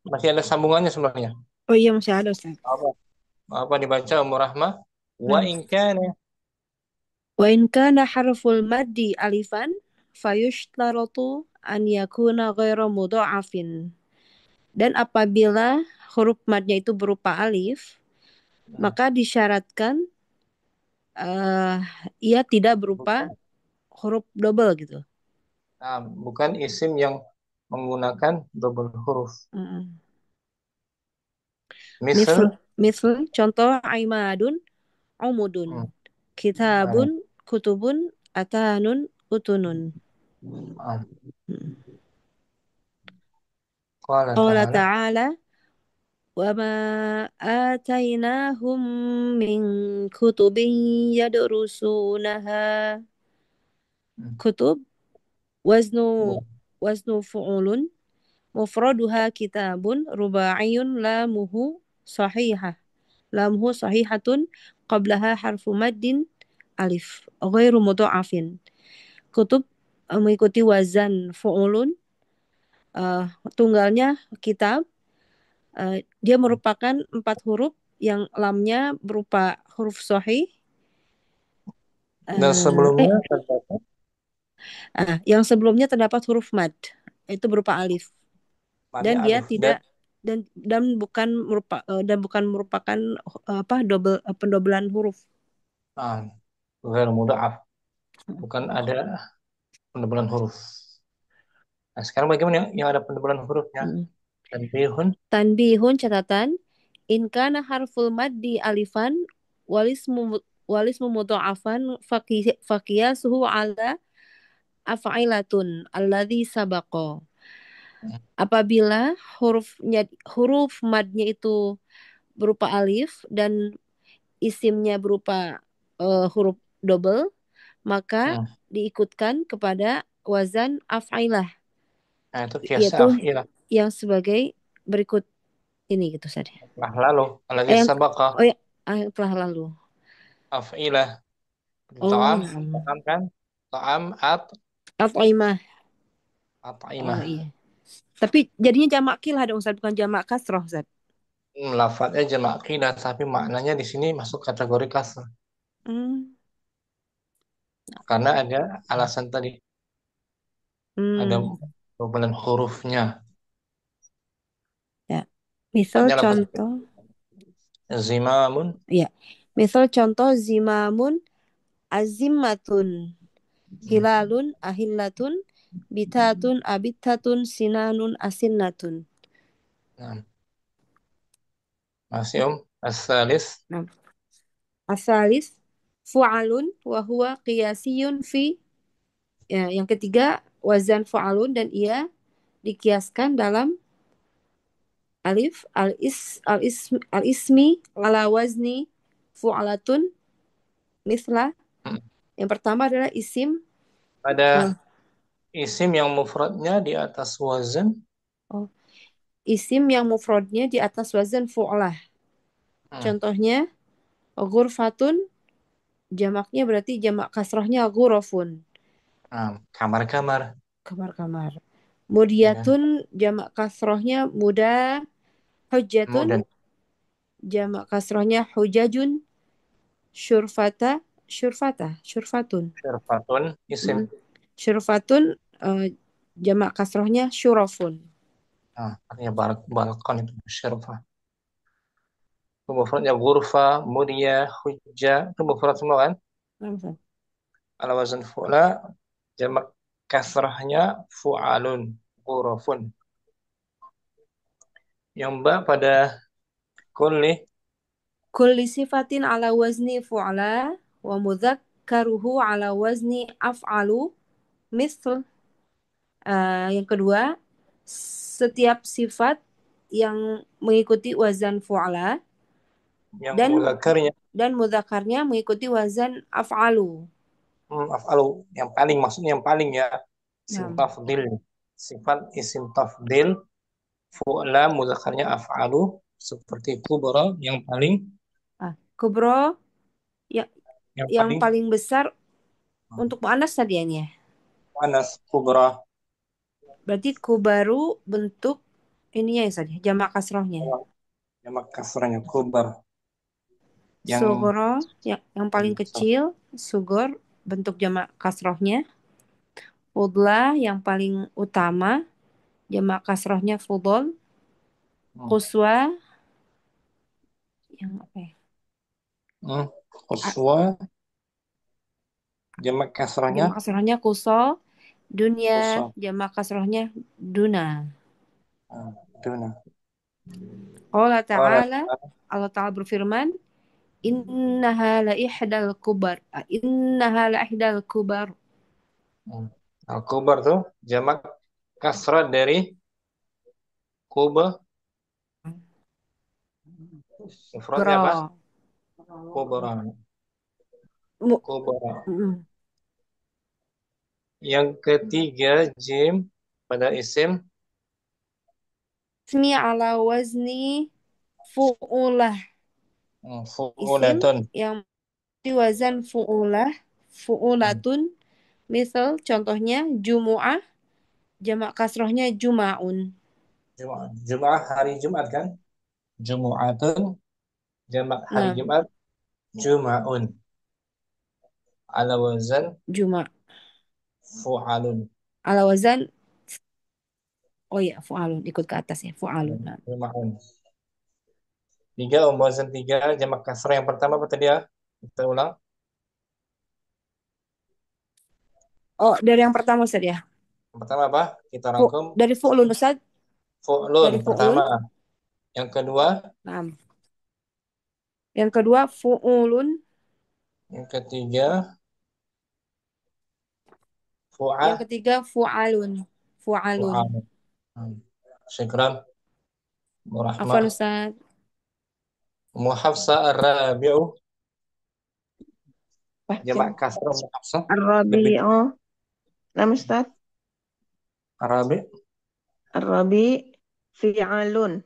masih ada sambungannya sebenarnya. Oh iya masih ada Ustaz. Apa? Apa dibaca Ummu Rahmah? Wa Nah, in kana. wa in kana harful maddi alifan fayushtaratu an yakuna ghairu mudha'afin. Dan apabila huruf madnya itu berupa alif, Nah, maka disyaratkan eh ia tidak berupa bukan, huruf double gitu. bukan isim yang menggunakan double huruf. Mm-mm. Misl, Misal, misl, contoh aimadun, umudun, hmm, kitabun, kutubun, atanun, utunun. ah, Mm. qala Qala ta'ala. ta'ala, wa ma atainahum min kutubin yadrusunaha. Hmm, Kutub, waznu, ya. waznu fu'ulun, mufraduha kitabun, ruba'iyun, lamuhu sahihah. Lamhu sahihatun qablaha harfu maddin alif ghairu mudha'afin. Kutub mengikuti wazan fu'ulun, uh, tunggalnya kitab, dia merupakan 4 huruf yang lamnya berupa huruf sahih, Dan uh, eh sebelumnya terdapat yang sebelumnya terdapat huruf mad itu berupa alif, madnya dan dia alif dan tidak dan bukan merupakan apa pendobelan huruf. ah, ghair mudha'af, bukan ada pendebelan huruf. Nah, sekarang bagaimana yang ada pendebelan hurufnya? Mm. Tanbihun. Tanbihun catatan, in kana harful maddi alifan walismu mudha'afan faqiyasuhu ala af'ilatun alladhi sabaqa. Apabila huruf madnya itu berupa alif dan isimnya berupa huruf double, maka Hmm. diikutkan kepada wazan af'ilah, Nah, itu kiasnya yaitu af'ilah. yang sebagai berikut ini gitu saja. Nah, lalu alladzi Yang sabaqa oh ya, yang telah lalu. af'ilah. Oh, Ta'am, naam. ta'am kan? Ta'am At'imah. Oh at'imah. iya. Tapi jadinya jamak kilah dong Ustaz, bukan jamak kasroh Ustaz. Lafadznya jamak qilah tapi maknanya di sini masuk kategori kasr Hmm. karena ada alasan tadi, ada Hmm. perubahan hurufnya. Ya. Misal Lafadznya lafadz contoh, zimamun. ya. Misal contoh zimamun azimmatun, hilalun ahillatun, bitatun abitatun, sinanun asinnatun. Nah, masih as-salis. Nah, asalis fu'alun wa huwa qiyasiyun fi, ya, yang ketiga wazan fu'alun dan ia dikiaskan dalam alif al ismi ala wazni fu'alatun mislah. Hmm. Yang pertama adalah isim, Ada eh, isim yang mufradnya di atas wazan. oh, isim yang mufradnya di atas wazan fu'alah. Hmm. Contohnya ghurfatun, jamaknya berarti jamak kasrahnya ghurafun, Nah, kamar-kamar, kamar-kamar. ya kan? Mudiyatun, jamak kasrahnya muda. Hujjatun, Mudan, jamak kasrahnya hujajun. Syurfata, syurfatun. syarfatun, isim. Mm. Syurfatun, jamak kasrahnya syurafun. Nah, artinya balkon itu syarfah. Itu mufradnya ghurfa, mudia, hujja, itu mufrad semua kan? Langsung. Ala wazan fu'la, jamak kasrahnya fu'alun, ghurafun. Yang mbak pada kulli. Kulli sifatin ala wazni fu'ala wa mudzakkaruhu ala wazni af'alu misl. Yang kedua, setiap sifat yang mengikuti wazan fu'ala Yang dan mudzakarnya mudzakarnya mengikuti wazan af'alu. af'alu, yang paling, maksudnya yang paling ya, isim Nah, tafdil, sifat isim tafdil, fu'la mudzakarnya af'alu, seperti kubra yang paling, kubro, ya, yang yang paling paling besar untuk muannas tadinya. panas kubra. Berarti kubaru bentuk ininya ya Ustaz, jamak kasrohnya. Jamak kasrahnya kubar. Yang Sugro yang paling kecil, sugor bentuk jamak kasrohnya. Fudlah yang paling utama, jamak kasrohnya fudol. Quswa yang apa ya? Quswa jamak kasrahnya Jamak kasrohnya kuso. Dunia Quswa. jamak kasrohnya duna. Duna. Allah Qala Ta'ala, Allah Ta'ala berfirman, Innaha la ihdal kubar. Innaha la ihdal kubar. Al-kubar tuh jamak kasrah dari kubah. Mufradnya apa? Bro. Kubra. Mu- Kubra. mm. Yang ketiga jim pada isim Ismi ala wazni fu'ulah. Isim fu'ulatun. yang diwazan fu'ulah. Fu'ulatun. Misal contohnya jumu'ah. Jamak kasrohnya juma'un. Jum'ah hari Jumat kan? Jumu'atun jamak hari Nah, Jumat Juma'un ala wazan Juma'. fu'alun. Ala wazan, oh ya, fu'alun. Ikut ke atas ya, fu'alun. Nah. Juma'un. Tiga, wazan tiga jamak kasrah yang pertama apa tadi ya? Kita ulang. Oh, dari yang pertama Ustaz ya. Yang pertama apa? Kita rangkum. Dari fu'lun Ustaz. Fu'lun Dari pertama. fu'lun. Yang kedua. Nah. Yang kedua fu'ulun. Yang ketiga. Yang ketiga fu'alun. Fu'alun. Fu'alun. Syukran. Afwan Murahmah. Ustaz. Muhafsa ar-rabi'u. Jamak Bahkan kasrah muhafsa. Ar-Rabi'u. Nama Ustaz? Arabi. Ar-Rabi fi'alun.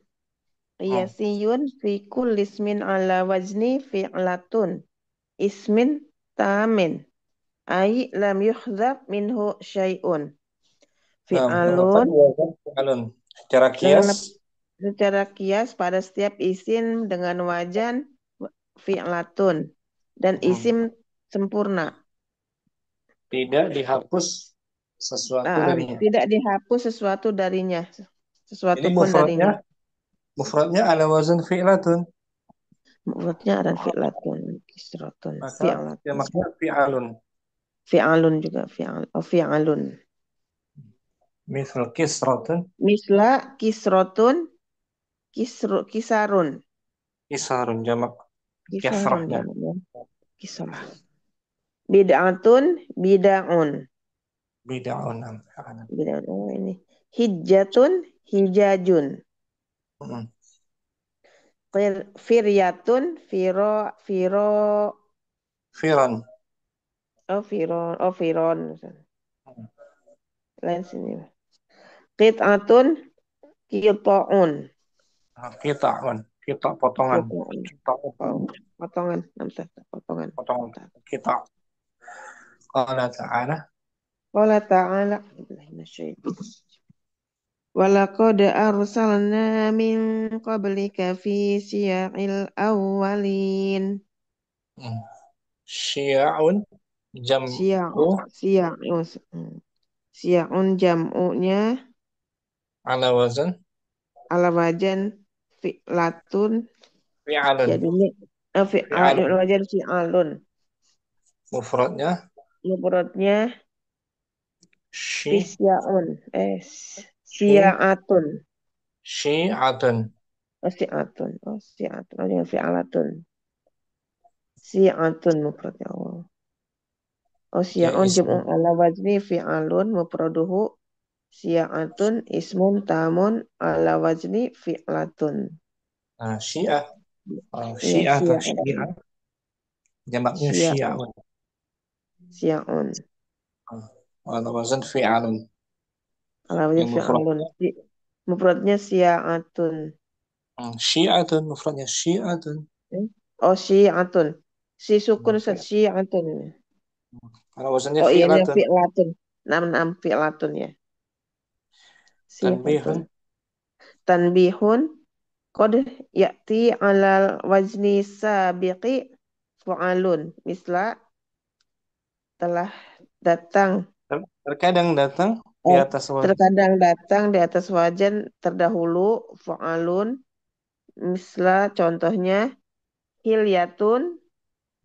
Qiyasiyun fi kulli ismin ala wazni fi'latun. Ismin tamin. Ay lam yuhzab minhu syai'un. Fi'alun. Fi'alun. Secara kias. Secara kias pada setiap isim dengan wajan fi'latun. Dan isim sempurna. Tidak dihapus sesuatu darinya. Tidak dihapus sesuatu darinya. Sesuatu Jadi pun darinya. mufradnya ala wazan fi'latun. Mufradnya ada fi'latun, kisratun, Maka fi'latun. jamaknya fi'alun. Fi'alun juga, fi'alun. Misal kisratun. Misla kisrotun, kisarun. Kisarun jamak Kisarun kasrahnya. jamaknya. Kisrah. Bid'atun, bid'aun. Bid'aun. Bid'aun, oh ini. Hijjatun, hijajun. Firyatun, Firon. Firon. Lain sini. Qit'atun, qita'un. Kita potongan. Potongan. Kita. Qala ta'ala. Qala ta'ala. Walaqad arsalna min qablika fi siyaqil awwalin. Syia'un jam'u Siya'un jam'unya ala wazan fi'latun. fi'alun. Jadinya Fi'alun. wajan fi'alun. Mufradnya Syia'un. Syi'atun. Syi'atun. Jangan fi'alatun. Syi'atun mufradnya Allah. Syia'un jam'u ala wazni fi'alun mufraduhu syi'atun ismun tamun ala wazni fi'latun. Syi'ah. Syi'ah. Jamaknya syi'un. Syi'un. Ala wazan fi'alun. Ala wazni fi'alun. Mufradnya syi'atun. Syi'atun mufradnya syi'atun. Syi'atun. Si sukun syi'atun. Ala wazannya Iya fi'latun. fi'latun. Nam fi'latun ya. Tanbihun. tanbihun qad ya'ti 'alal wazni sabiqi fu'alun. Misla telah datang. Terkadang datang di Oh, atas wazan. terkadang datang di atas wajan terdahulu fu'alun. Misla contohnya hilyatun,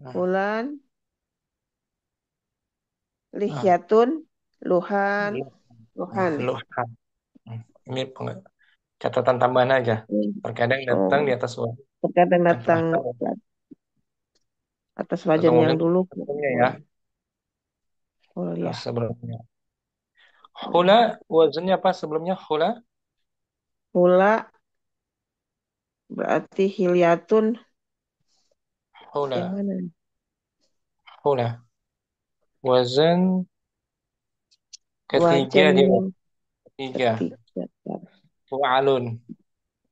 bulan, lihyatun, luhan, luhan. Luhan. Ini catatan tambahan aja. Terkadang datang di Oh, atas wazan. terkadang Yang datang terakhir. atas Atau wajan yang mungkin dulu. sebelumnya ya. Kuliah. Sebelumnya. Hula, wazannya apa sebelumnya? Hula? Hula berarti hilyatun yang Hula. mana? Hula. Wazan ketiga Wajan dia. yang Ketiga. ketiga. Fu'alun.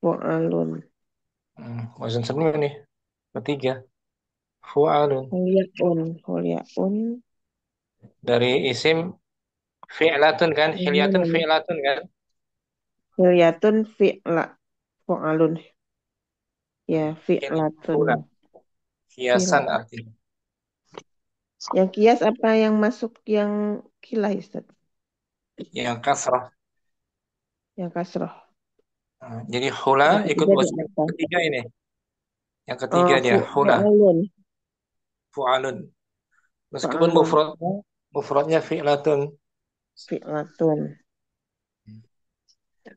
Fu'alun. Wazan sebelumnya nih. Ketiga. Fu'alun. Hulyaun. Hulyaun. Dari isim fi'latun kan? Yang Hilyatun mana nih? fi'latun kan? Hilyatun fi'la. Fu'alun. Ya, Ini fi'latun. hula. Hiasan Fi'la. artinya. Yang kias apa yang masuk yang kilah, Ustaz? Yang kasrah. Yang kasroh. Jadi hula Yang ikut ketiga wazan di apa? ketiga ini. Yang ketiga dia hula. Fu'alun. Fu'alun. Meskipun Fu'alun. mufradnya fi'latun. Fi'latun.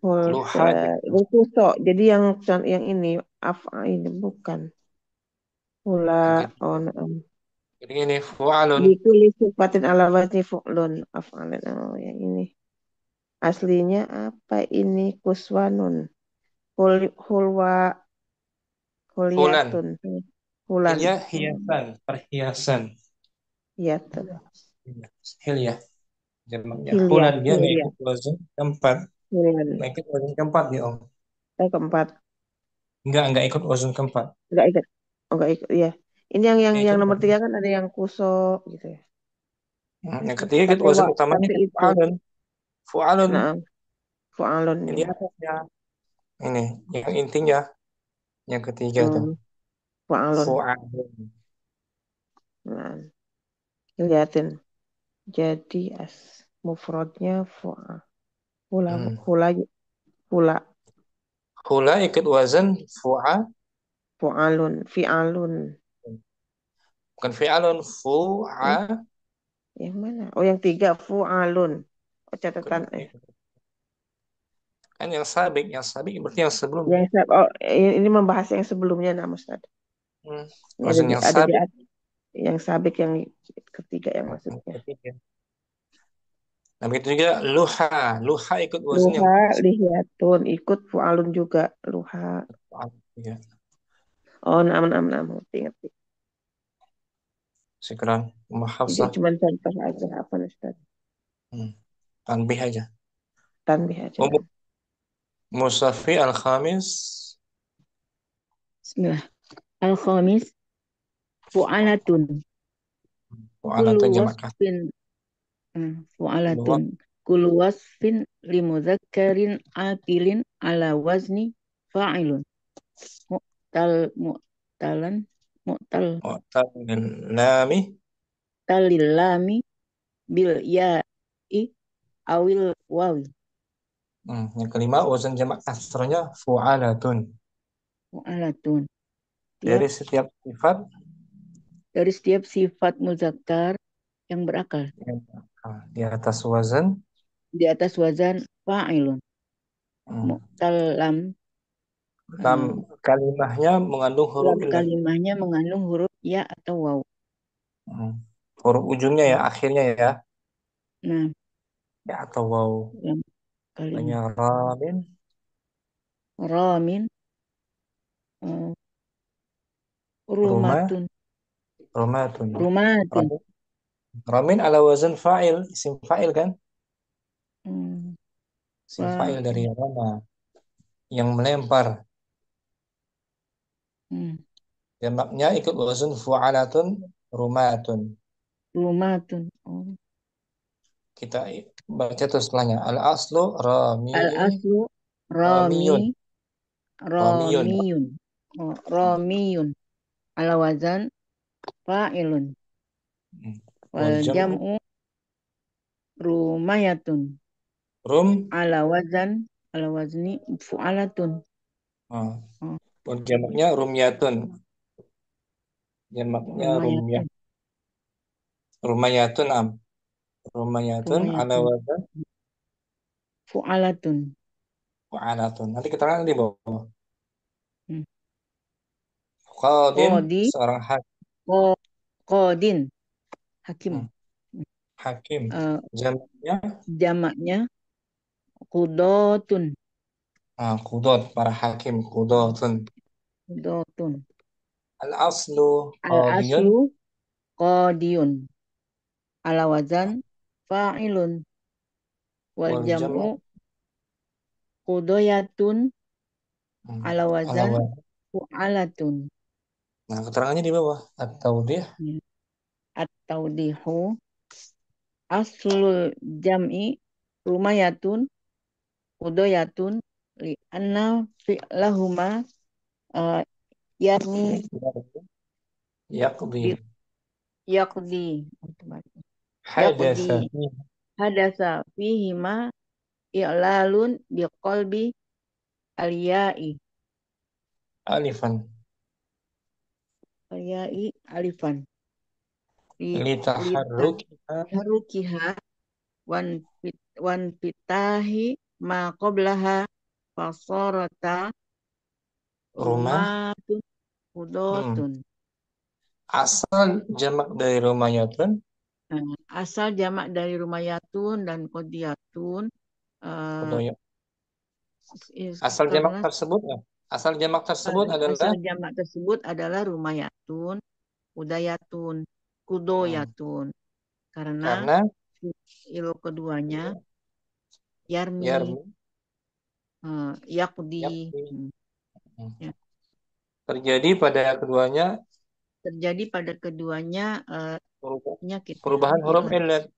Luha. Rukuso. Jadi yang ini af'a ini bukan. Yang Hula. ketiga. Oh, na'am. Jadi ini fu'alun. Likuli sifatin ala wazni fu'lun. Af'alun. Oh, yang ini. Aslinya apa ini? Kuswanun. Hulwa. Fulan. Hulyatun. Hulan. Hilya hiasan, perhiasan. Hiyatun. Hilya. Jamaknya Hilya. fulan dia nggak Hilya. ikut wazan keempat. Hulan. Nggak ikut wazan keempat dia Om. Keempat. Nggak ikut wazan keempat. Enggak ikut. Oh, enggak ikut. Iya. Ini yang Ikut nomor 3 wazan. kan ada yang kuso gitu ya. Yang ketiga ikut Pakai wazan utamanya pakai kan itu. fu'alun. Fu'alun. Nah, fu'alun Ini ya. atasnya. Ini yang intinya yang ketiga tuh. Fu'alun. Fu'alun. Nah, lihatin. Jadi mufradnya hula hula hula Hula ikut wazan fu'alun fi'alun. bukan fi'alun, fu'a. Yang mana? Oh, yang 3 fu'alun. Oh, catatan Kan yang sabik berarti yang sebelumnya. Ini membahas yang sebelumnya nah Ustaz. Ini Wazan yang ada sabik. yang sabik yang ketiga yang maksudnya. Ketiga. Nah, begitu juga luha ikut wazan yang Luha lihyatun ikut fu'alun juga luha. ya. Oh, na'am ngerti. Syukran, Jadi Hafsah. cuma contoh aja apa Ustaz? Tanbih aja. Tanbih aja. Musafi al-khamis. Bismillah. Al-khamis fu'alatun. Fu'alatun jamak fu'alatun. Kullu wasfin limudzakkarin akilin ala wazni fa'ilun. Mu'talil lami bil ya'i awil wawi. Yang kelima wazan jamak kasrahnya fu'alatun. Fu'alatun. Dari setiap sifat muzakkar yang berakal. Di atas wazan fa'ilun. Mu'tallam. Kalimahnya mengandung huruf kalimahnya mengandung huruf ya atau waw. Huruf ujungnya ya, akhirnya ya. Nah, ya atau waw. Banyak ramin. Rumatun. Ramin ala wazan fa'il, isim fa'il kan? Isim fa'il dari rama, yang melempar. Jamaknya ikut wazan fu'alatun, rumatun. Kita baca terus setelahnya. Al-aslu rami. Al-aslu rami Ramiyun. Romiyun. Oh, romiyun. Ala wazan fa'ilun. Wal Wal jam'u jam'u rumayatun. rum. Ala wazni fu'alatun. Ah. Oh, Wal jamaknya rumyatun. Jamaknya rumyah. rumayatun. Rumayatun am. Rumayatun ala Rumayatun. wazan Fu'alatun. fu'alatun. Nanti keterangan di bawah. Hmm. Qadin Qadi. seorang Qadin. Hakim. hakim. Eh, Jamaknya Jamaknya qudotun. qudot, para hakim qudotun. Qudotun. Al aslu Al qadiyun. aslu qadiyun. Ala wazan fa'ilun. Wal Wal jam'u jam'u qudoyatun. Ala ala wazan wazan. fu'alatun. Nah, keterangannya di bawah. At-tawdih At-tawdihu aslul jam'i rumayatun qudoyatun li anna fi'lahuma uh, yakni yaqdi yaqdi hadatsa yaqdi hadasa fihima i'lalun biqalbi al-ya'i alifan alifan li taharrukiha harukiha wan fitahi ma qablaha fasorata rumah. rumatun udotun. Asal jamak dari rumayatun Asal jamak dari rumayatun dan kodiyatun Qudaya. Asal jamak karena tersebut asal jamak tersebut adalah asal jamak tersebut adalah rumayatun, udayatun, kudoyatun. Karena ilu keduanya yarmi, yarmi yakudi. Ya. Terjadi pada keduanya penyakit perubahan huruf illat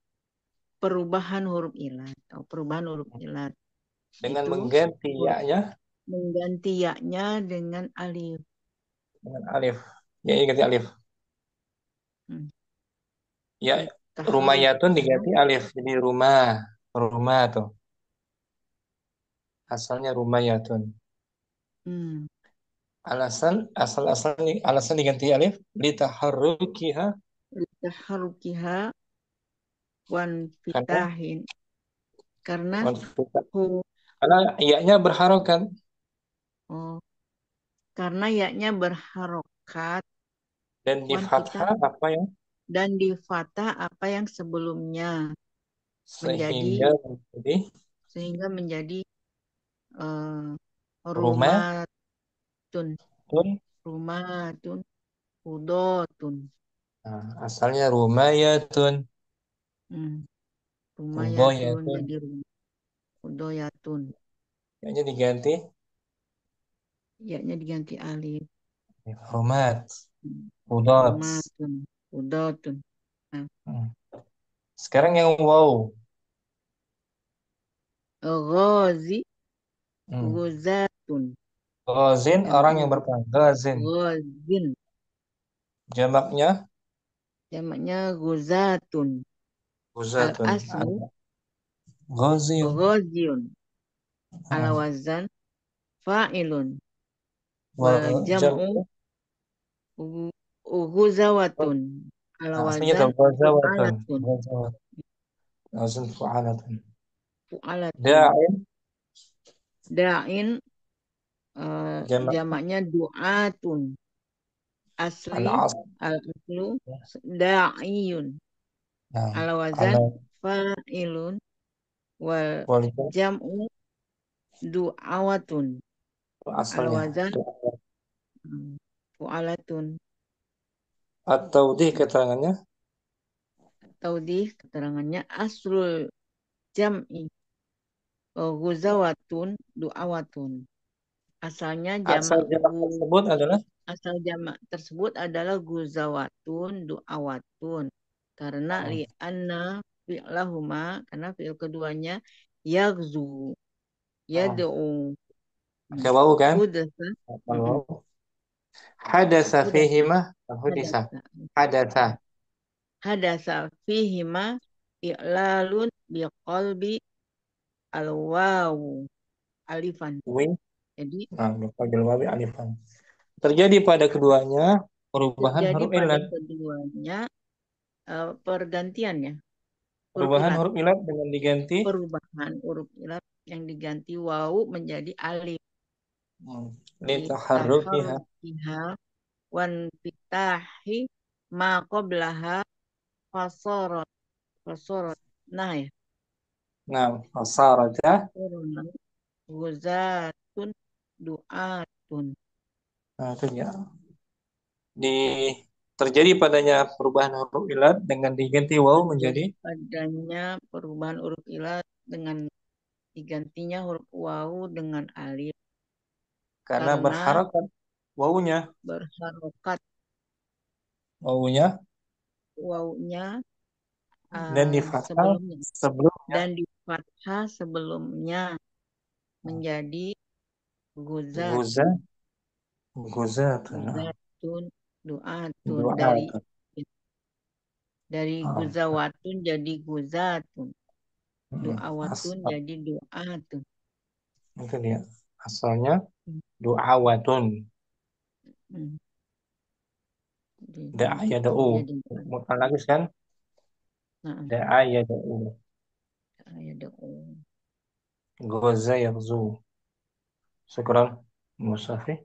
perubahan huruf ilat atau perubahan huruf ilat dengan itu mengganti yaknya mengganti yaknya dengan alif. dengan alif. Ya, diganti alif. Ya, rumayatun diganti alif jadi rumah tuh. Asalnya rumayatun. Alasan diganti alif litaharrukiha wan fitahin karena yaknya berharokat. Karena yaknya berharokat dan di fathah apa ya? Dan di fathah apa yang sebelumnya sehingga menjadi rumatun udotun. Nah, asalnya rumayatun. Rumayatun jadi udoyatun. Yaknya diganti alif. Rumat. Udot. Udotun. Sekarang yang wow. Ghazi. Ghazatun. Ghazin orang yang berperang. Ghazin. Jamaknya ghazatun. Al-aslu Ghaziyun. Ala wazan fa'ilun. Wal jam'u ghuzawatun. Ala wazan fu'alatun. Wazan fu'alatun. Da'in jamaknya du'atun. Asli al-aslu da'iyun. Ala wazan fa'ilun. Wal jam'u du'awatun. Ala wazan fu'alatun. At-tawdih keterangannya aslul jam'i ghuzawatun du'awatun. Asalnya jamak tersebut adalah guzawatun du'awatun. Karena li'anna fi'lahuma karena fi'il keduanya yagzu yad'u Pakai wawu kan? Hudasa. Hafal wawu. Hadasa Hudasa. fihima. Hudisa. Hadasa. Hadasa. Hadasa fihima i'lalun biqalbi al-wawu alifan. Win. Jadi Nah, dipanggil wawi alifan. Terjadi pada keduanya perubahan terjadi huruf pada ilat. keduanya pergantiannya. Huruf Perubahan ilat. huruf ilat dengan diganti Perubahan huruf ilat yang diganti wawu menjadi alif. litaharrukiha. Litaharrukiha wan fitahi ma qablaha fasorot. Fasorot. Nah ya. Nah, fasarata Turun. Guzatun du'atun. nah, itu dia. Terjadi padanya perubahan huruf ilat dengan diganti wawu menjadi Adanya perubahan huruf ilat dengan digantinya huruf wawu dengan alif karena karena berharokat wawunya berharokat wawunya wawunya dan di fathah sebelumnya dan di fathah sebelumnya menjadi guzat guza guzatun guzatun du'atun du'atun. dari guzawatun jadi guzatun du'awatun Asal. jadi du'atun. Itu dia asalnya du'awatun. Da'a yada'u mutalakis kan? Da'a yada'u goza yaghzu. Syukran Musafi.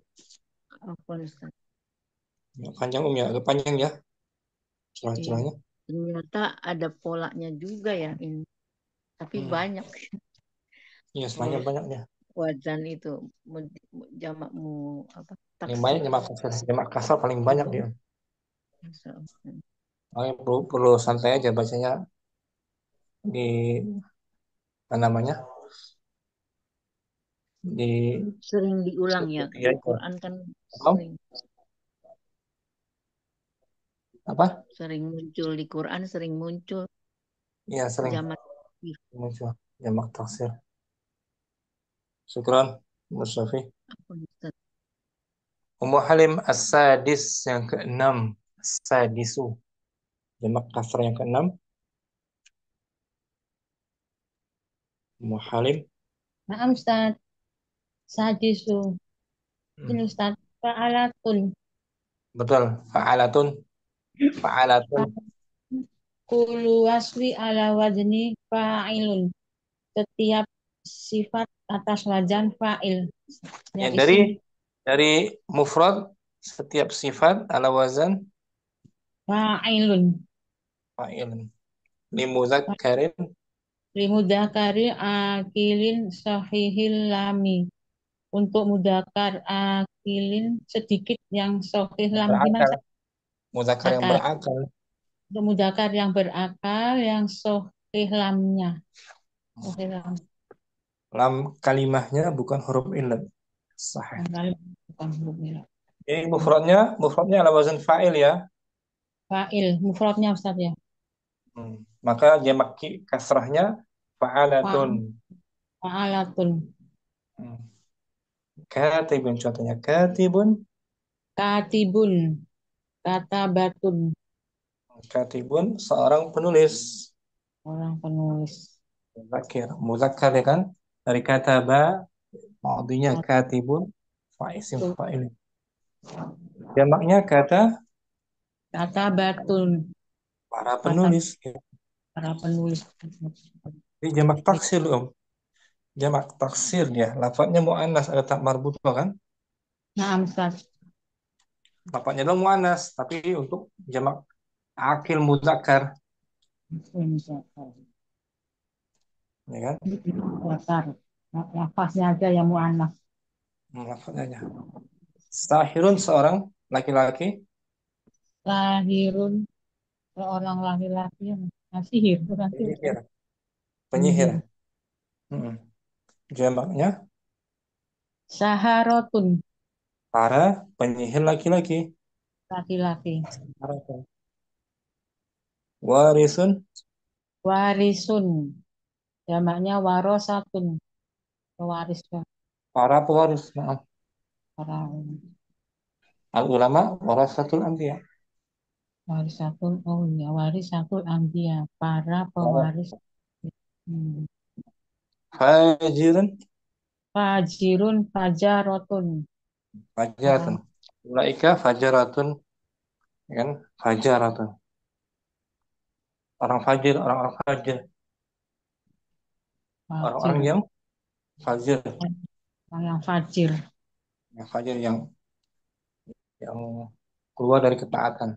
Panjang ya, agak panjang ya celah-celahnya. Ternyata ada polanya juga ya ini, tapi banyak. Iya, semuanya banyak ya. Wazan itu jamakmu apa? Yang banyak jamak kasar paling banyak dia. Makanya perlu santai aja bacanya di apa namanya sering diulang ya. Di Quran kan sering. Apa? Sering muncul di Quran, sering muncul. Iya, sering muncul jamak taksir. Syukran Musafi. Ummu Halim as-sadis yang ke-6. As-sadisu. Jamak kasar yang ke-6. Ummu Halim. Nah, Ustaz. Sadisu. Ini Ustaz. Fa'alatun. Betul. Fa'alatun. Fa'alatun. Kulu waswi ala wazni fa'ilun. Setiap sifat atas wajan fa'il. Ya, dari mufrad setiap sifat ala wazan fa'ilun. Fa'ilun. Limudzakkarin. Limudzakari akilin sahihil lami. Untuk mudakar akilin sedikit yang sahih lam. Gimana? Mudzakar yang berakal. Untuk mudakar yang berakal yang sahih lamnya. Sahih lam. Lam kalimahnya bukan huruf illat. Sahih. Bukan huruf illat. Ini mufradnya ala wazan fa'il ya. Fa'il, mufradnya Ustaz ya. Maka jamak kasrahnya fa'alatun. Fa'alatun. Katibun contohnya katibun. Katibun. Katabatun. Katibun seorang penulis. Orang penulis. Muzakkar ya kan? Dari kataba ma'dinya katibun fa'isim fa'il. Jamaknya katabatun. Para penulis. Para penulis. Ini jamak taksir Om. Jamak taksir ya. Lafadznya mu'annas ada tak marbutah kan? Nah, Ustaz. Lafadznya adalah mu'annas, tapi untuk jamak akil muzakkar. Ya kan? Muzakkar. Lafaznya aja yang mu'annas. Lafadznya. Sahirun seorang laki-laki. Lahirun seorang laki-laki yang sihir. Penyihir. Jamaknya saharotun. Para penyihir laki-laki. Laki-laki. Warisun. Warisun. Jamaknya warosatun. Pewaris. para pewaris. Nah, Para al ulama warasatul anbiya. warisatul, oh ya, warisatul anbiya, para pewaris. Hmm. Fajirun Fajirun fajarotun. fajaratun. Ulaika fajaratun, ya kan? Fajaratun. Orang fajir, orang-orang fajir, orang-orang Fajir. yang fajir, Orang yang fajir. yang fajir yang keluar dari ketaatan.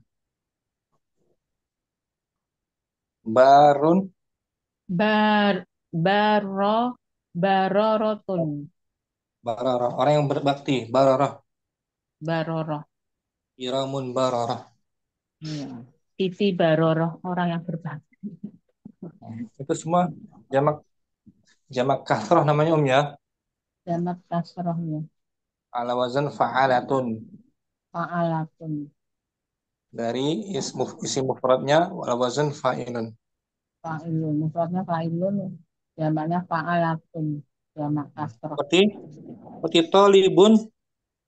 Barun, Bar baro barorotun. bararah, orang yang berbakti, bararah, Baroroh. iramun bararah. Iya. Titi baroroh, orang yang berbakti. Itu semua jamak jamak kasrah namanya ya. Jamak kasrohnya. Ala wazan fa'alatun. Fa'alatun. Dari isim mufradnya ala wazan fa'ilun. Fa'ilun. Mufradnya fa'ilun. Jamaknya fa'alatun. Jamak kasroh. Seperti tolibun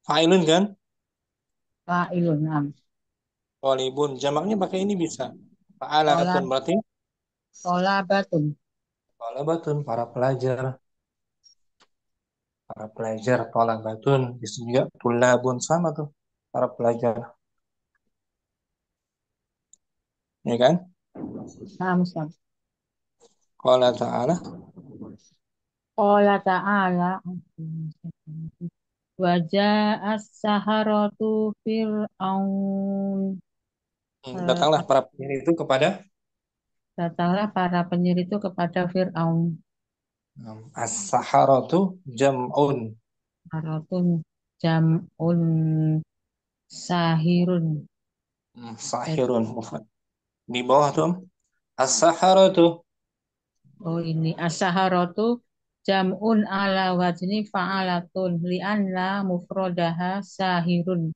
fa'ilun kan? Fa'ilun. Nah. Tolibun jamaknya pakai ini bisa. Fa'alatun Tola, berarti tolabatun. tolabatun para pelajar. Para pelajar tolabatun. Bisa juga tulabun sama tuh para pelajar. Ya kan? Nah, Ustaz. Qala ta'ala Qala ta'ala. Wajah as-saharatu fir'aun. datanglah para penyihir itu kepada Datanglah para penyihir itu kepada Fir'aun. as-saharatu jam'un Saharatun jam'un sahirun. sahirun mufrad. Di bawah tuh as-saharatu Oh ini as-saharatu jam'un ala wazni fa'alatun li'anna mufrodaha sahirun.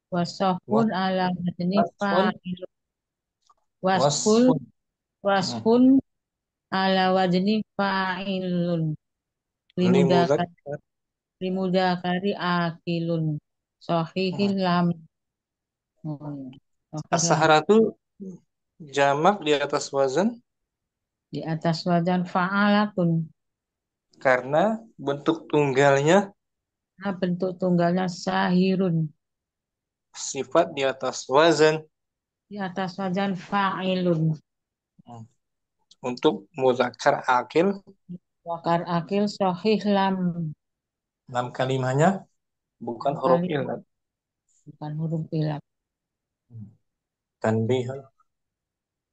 Wasofun ala wazni wasfun fa'ilun. Wasful wasfun wasfun ala wazni fa'ilun. Limudakar limuzakkar limudakari akilun. Sohihil lam. Oh, ya. Sohih lam. as-saharatu jamak di atas wazan Di atas wajan fa'alatun. karena bentuk tunggalnya Nah, bentuk tunggalnya sahirun. sifat di atas wazan Di atas wajan fa'ilun. untuk muzakkar akil Wakar akil sohih lam. dalam kalimahnya bukan huruf Kali illat. bukan huruf ilat. Tanbih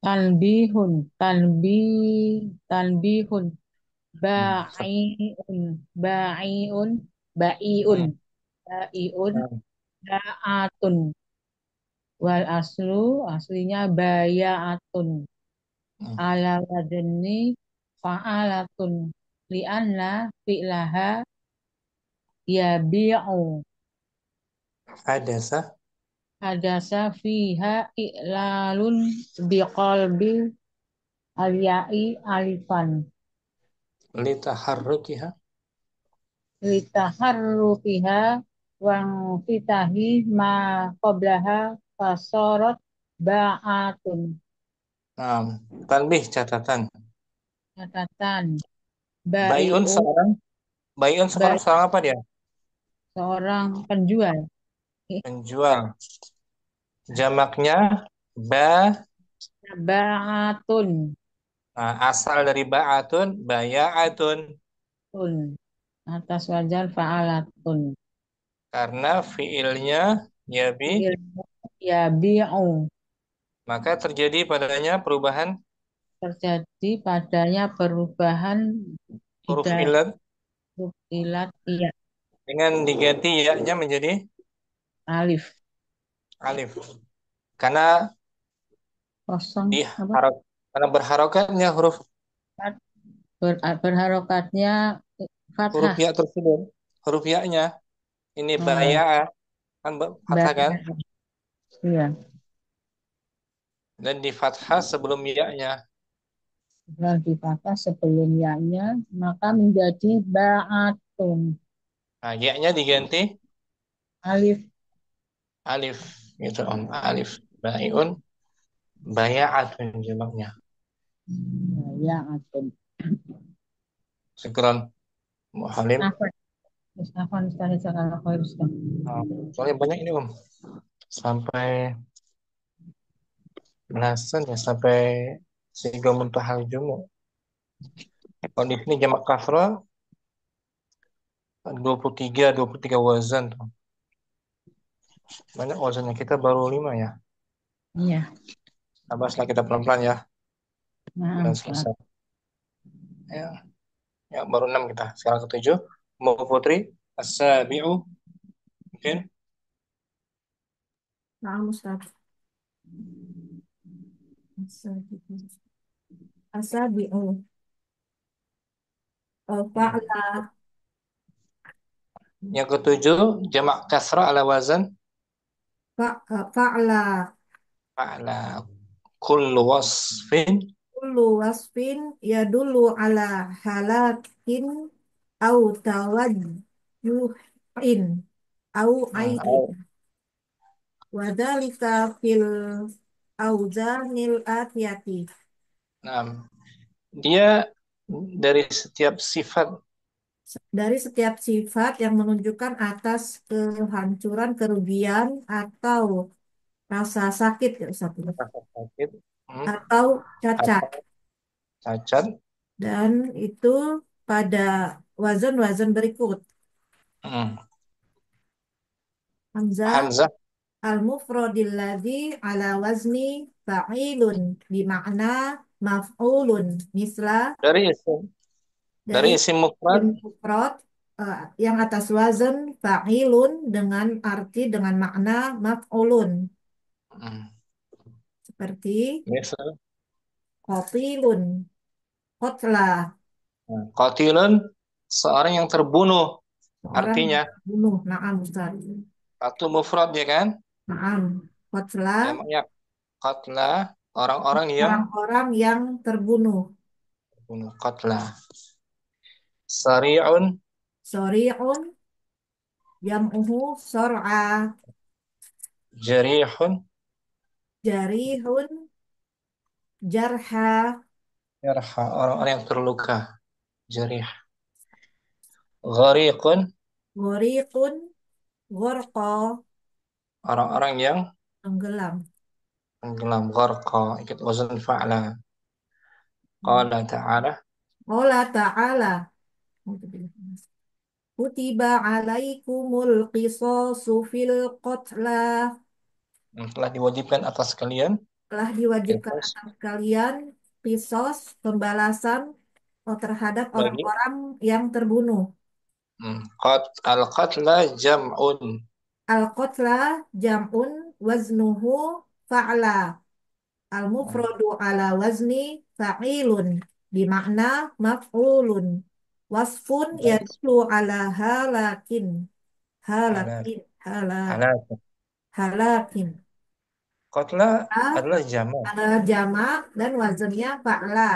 Tanbihun. Tanbihun. hmm. Ba'iun. Ba'iun. Ba'iun. Hmm. Ba'iun. Hmm. Ba'atun. Wal aslinya baya'atun. Hmm. Ala wadni fa'alatun. Li'anna fi'laha yabi'u. Hadasa Hadasa fiha i'lalun biqalbi al-ya'i alifan. litaharrukiha Litaharrufiha wang fitahi ma qablaha fasorot ba'atun. tanbih catatan Catatan. Baiun Bai'un. seorang Baiun sekarang Bai' seorang apa dia? seorang penjual. Penjual. Jamaknya ba. Ba'atun. Asal dari ba'atun, baya'atun. Tun. Atas wajan fa'alatun. Karena fiilnya yabi, Yabi'u. maka terjadi padanya perubahan Terjadi padanya perubahan huruf tidak ilat huruf ilat iya dengan diganti ya-nya menjadi alif alif. Karena kosong apa karena berharokatnya huruf berharokatnya huruf fathah ya tersebut. Huruf ya-nya ini oh baya'a kan fathah kan? iya Dan di fathah sebelum ya-nya. setelah di fathah sebelum ya-nya maka menjadi ba'atun Nah, ya-nya diganti Alif. alif gitu Om. Alif. Baiun, bayatun jamaknya. Ya, atun. Syukran, Muhalim. Afwan. Afwan, Ustaz. Jazakallah khair, Ustaz. Nah, soalnya banyak ini Om. Sampai belasan ya, sampai sehingga muntahal jumu. Kalau di sini jamak kasra 23 wazan tuh. Banyak wazannya, kita baru 5 ya. Iya. Bahaslah kita pelan-pelan ya. Nah, Dan Ustaz. selesai. Ya, ya baru 6 kita. Sekarang ke-7. Mau Putri, as-sabi'u. Mungkin Nah, Ustaz. Asabi'u. Fa'la. yang ke-7 jamak kasra ala wazan Fa'la. fa'ala. Kullu wasfin. Kullu wasfin yadullu ala halakin au tawajjuhin au aibin. Oh, Wadhalika fil auzanil atiyati. nah, dia dari setiap sifat Dari setiap sifat yang menunjukkan atas kehancuran, kerugian, atau rasa sakit ya Ustaz, rasa sakit, atau cacat. atau cacat. Dan itu pada wazan-wazan berikut. Hmm. Hamzah Hamzah al-mufradil ladzi ala wazni fa'ilun bima'na maf'ulun. Misla dari isim dari mufrad. isim mufrad yang atas wazan fa'ilun dengan arti dengan makna maf'ulun. Hmm. Seperti Misal, qatilun, qatla, qatilun, seorang yang terbunuh. orang Artinya yang bunuh. Na'am Ustaz. satu mufrad ya kan? Na'am. Qatla, Jamaknya qatla, orang-orang yang orang-orang yang terbunuh. terbunuh. Qatla. Sari'un, Sori'un, jam'uhu sor'a, jarihun, jarihun, jarha, yarha, orang-orang yang terluka. Jarih. Ghariqun, ghoriqun, ghorqa, orang-orang yang tenggelam. tenggelam. Gharqa, ikut wazan fa'la. Qala ta'ala, Qala ta'ala, kutiba alaikumul qisasu fil qatla, telah diwajibkan atas kalian telah diwajibkan qisas atas kalian qisas, pembalasan terhadap bagi orang-orang yang terbunuh. al-qatla jam'un. Al-qatla jam'un waznuhu fa'la. Hmm. Al-mufradu ala wazni fa'ilun bimakna maf'ulun. Wasfun Dan yadullu ala halakin. ala Halakin. ala Halakin. qatla Ha, adalah jamak. adalah jamak dan wazannya fa'la.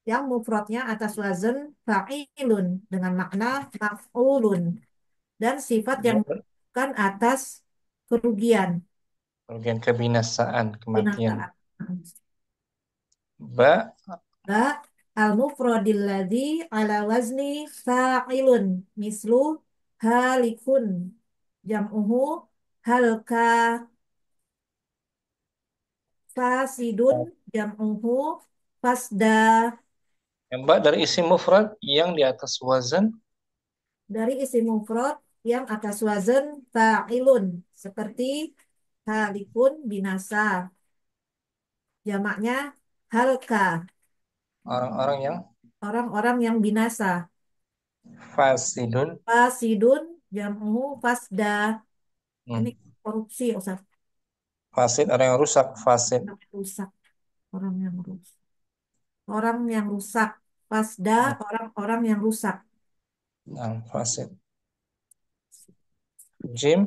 Yang mufradnya atas wazan fa'ilun dengan makna maf'ulun. Dan sifat yang Dia menunjukkan atas kerugian, kerugian, kebinasaan, kematian. binasaan. Ba Ba al-mufradil ladzi ala wazni fa'ilun mislu halikun jam'uhu halka, fasidun jam'uhu fasda. yang ba dari isim mufrad yang di atas wazan Dari isim mufrad yang atas wazan fa'ilun seperti halikun binasa, jamaknya halka, orang-orang yang orang-orang yang binasa. fasidun. Fasidun jam'uhu fasda. Ini Hmm. korupsi Ustaz. Fasid orang yang rusak, fasid. Orang yang rusak, orang yang rusak, orang yang rusak. Fasda, Hmm. orang-orang yang rusak. Nah, fasid. Jim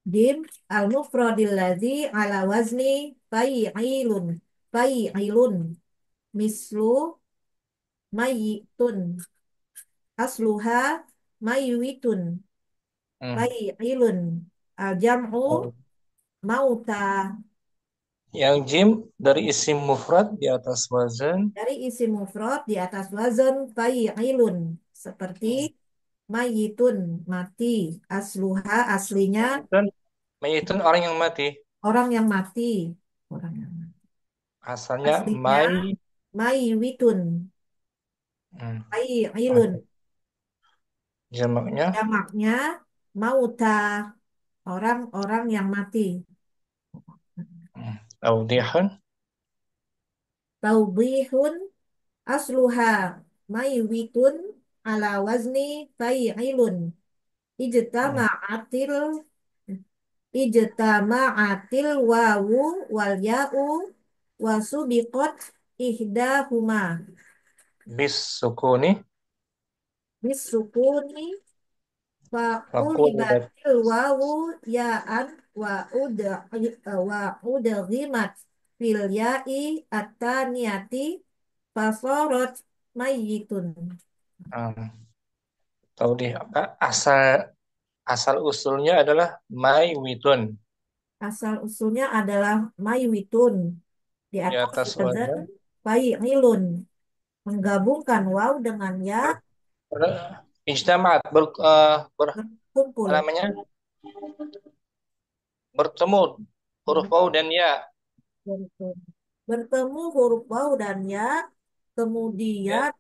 Dim al-mufradil ladzi ala wazni fai'ilun. Fai'ilun mislu mayyitun. Asluha mayyitun. fai'ilun. Al-jam'u Oh. mauta. Yang jim dari isim mufrad di atas wazan. Dari isim mufrad di atas wazan fai'ilun. Seperti mayitun, mati. Asluha, aslinya Mayitun, mayitun orang yang mati. orang yang mati. Orang yang mati. Asalnya Aslinya may. mayiwitun, Hmm. fai'ilun. Jamaknya Jamaknya mauta, orang-orang yang mati. taudihun. Taubihun asluha maywitun ala wazni fai'ilun. Ijtama'atil ijtama'atil wawu wal ya'u wasubiqat ihdahuma Bis sukuni. bisukuni Faqulibat. faqulibatil wawu ya'an wa udghimat fil ya'i at-taniyati fasarat mayyitun. Taudih apa? Asal usulnya adalah maywitun. Asal usulnya adalah maywitun. Di Di atas atas wazan wazan. fa'ilun. Menggabungkan waw dengan ya Ijtamaat apa berkumpul. namanya? Bertemu huruf waw dan ya. Bertemu huruf waw dan ya, Dan kemudian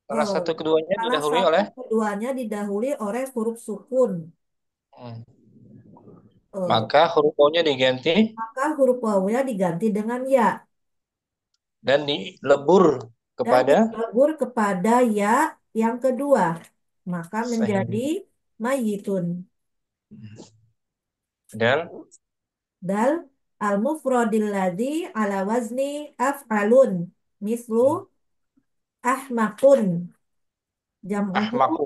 salah eh, satu keduanya salah didahului satu oleh keduanya didahului oleh huruf sukun. hmm, Eh, maka huruf wawnya diganti maka huruf wawnya diganti dengan ya dan dilebur dan kepada dilebur kepada ya yang kedua. Maka menjadi sehingga mayitun. dan Dal al-mufradil ladzi ala wazni af'alun mislu ahmakun jam'uhu ahmaku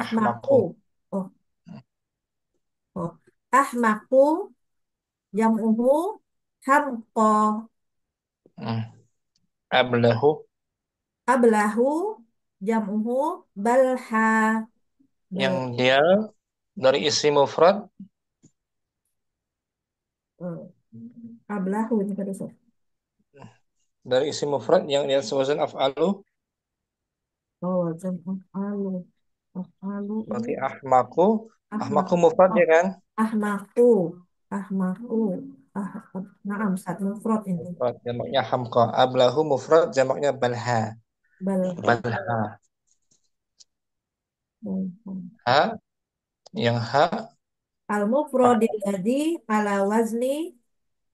ahmaku. ahmaku Oh, oh. Ahmaku jam'uhu hamqa. hmm, ablahu Ablahu jam'uhu balha. yang Bal, dia dari isi mufrad eh, ablahu ini tadi Sof. yang dia sewazan af'alu Oh, jam'u alu. Alu ini berarti ahmaku ahmaku ahmaku. mufrad Oh, ya kan ahmaku. Ahmaku. Ah, naam, satu mufrad ini. mufrad jamaknya hamqa ablahu mufrad jamaknya balha Bal, balha bal. ha yang ha Al-mufradil ladzi ala wazni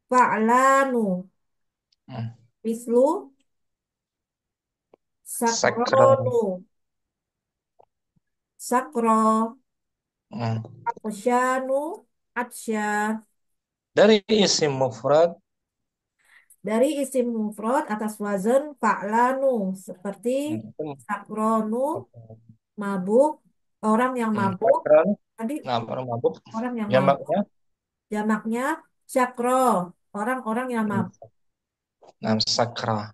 fa'lanu hmm, mislu sakra sakronu. Sakro hmm. Asyanu atsya. Dari isim mufrad Dari isim mufrad atas wazan fa'lanu seperti itu sakronu mabuk, orang yang mabuk. sakran Tadi nama mabuk orang yang mabuk jamaknya jamaknya syakro, orang-orang yang mabuk. nam sakra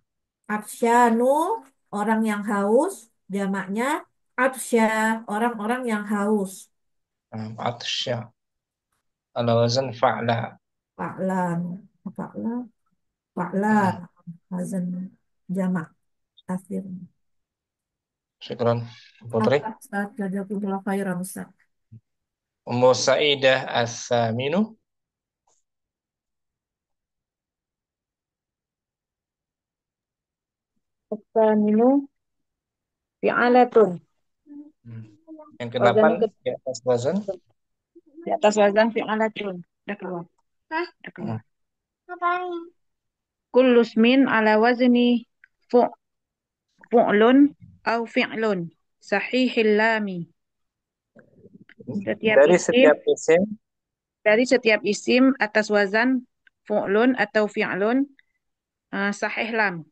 Atsyanu, orang yang haus, jamaknya atsya, orang-orang yang haus. atsya ala wazan fa'la Fa'lan, fa'lan, fa'lan, hmm. wazan jamak tasdir. Syukran Putri Apa Ustaz? Jazakumullah khairan Ustaz. Ummu Sa'idah As-Saminu As-saminu fi'alatun. hmm. Yang Wazan kedelapan di atas wazan di atas wazan fi'alatun. Udah keluar. Udah hmm. keluar. Kullu ismin ala wazni fu' fu'lun au fi'lun. Sahihil lami. Setiap Dari isim setiap isim dari setiap isim atas wazan fu'lun atau fi'lun sahih lam.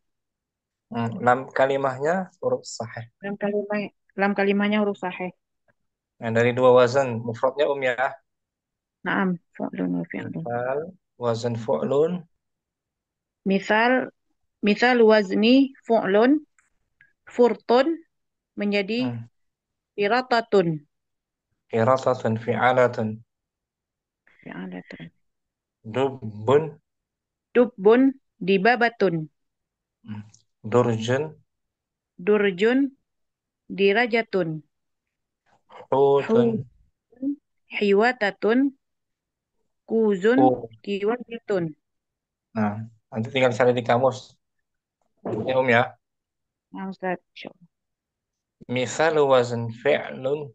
lam kalimahnya huruf sahih Lam kalimah lam kalimahnya huruf sahih. nah, dari dua wazan mufradnya ya Naam, fu'lun wa fi'lun. misal wazan fu'lun Misal misal wazni fu'lun furtun menjadi hmm. firatatun. Qiratatun fi'alatun. Fi'alatun. Dubbun. Dubbun dibabatun. Durjun. Durjun dirajatun. Hutun. Hutun hiwatatun. Kuzun Hu. kiwatun. Nah, nanti tinggal cari di kamus. Ya, ya. Nah, Ustaz. Insyaallah. Misalu wazn fi'lun.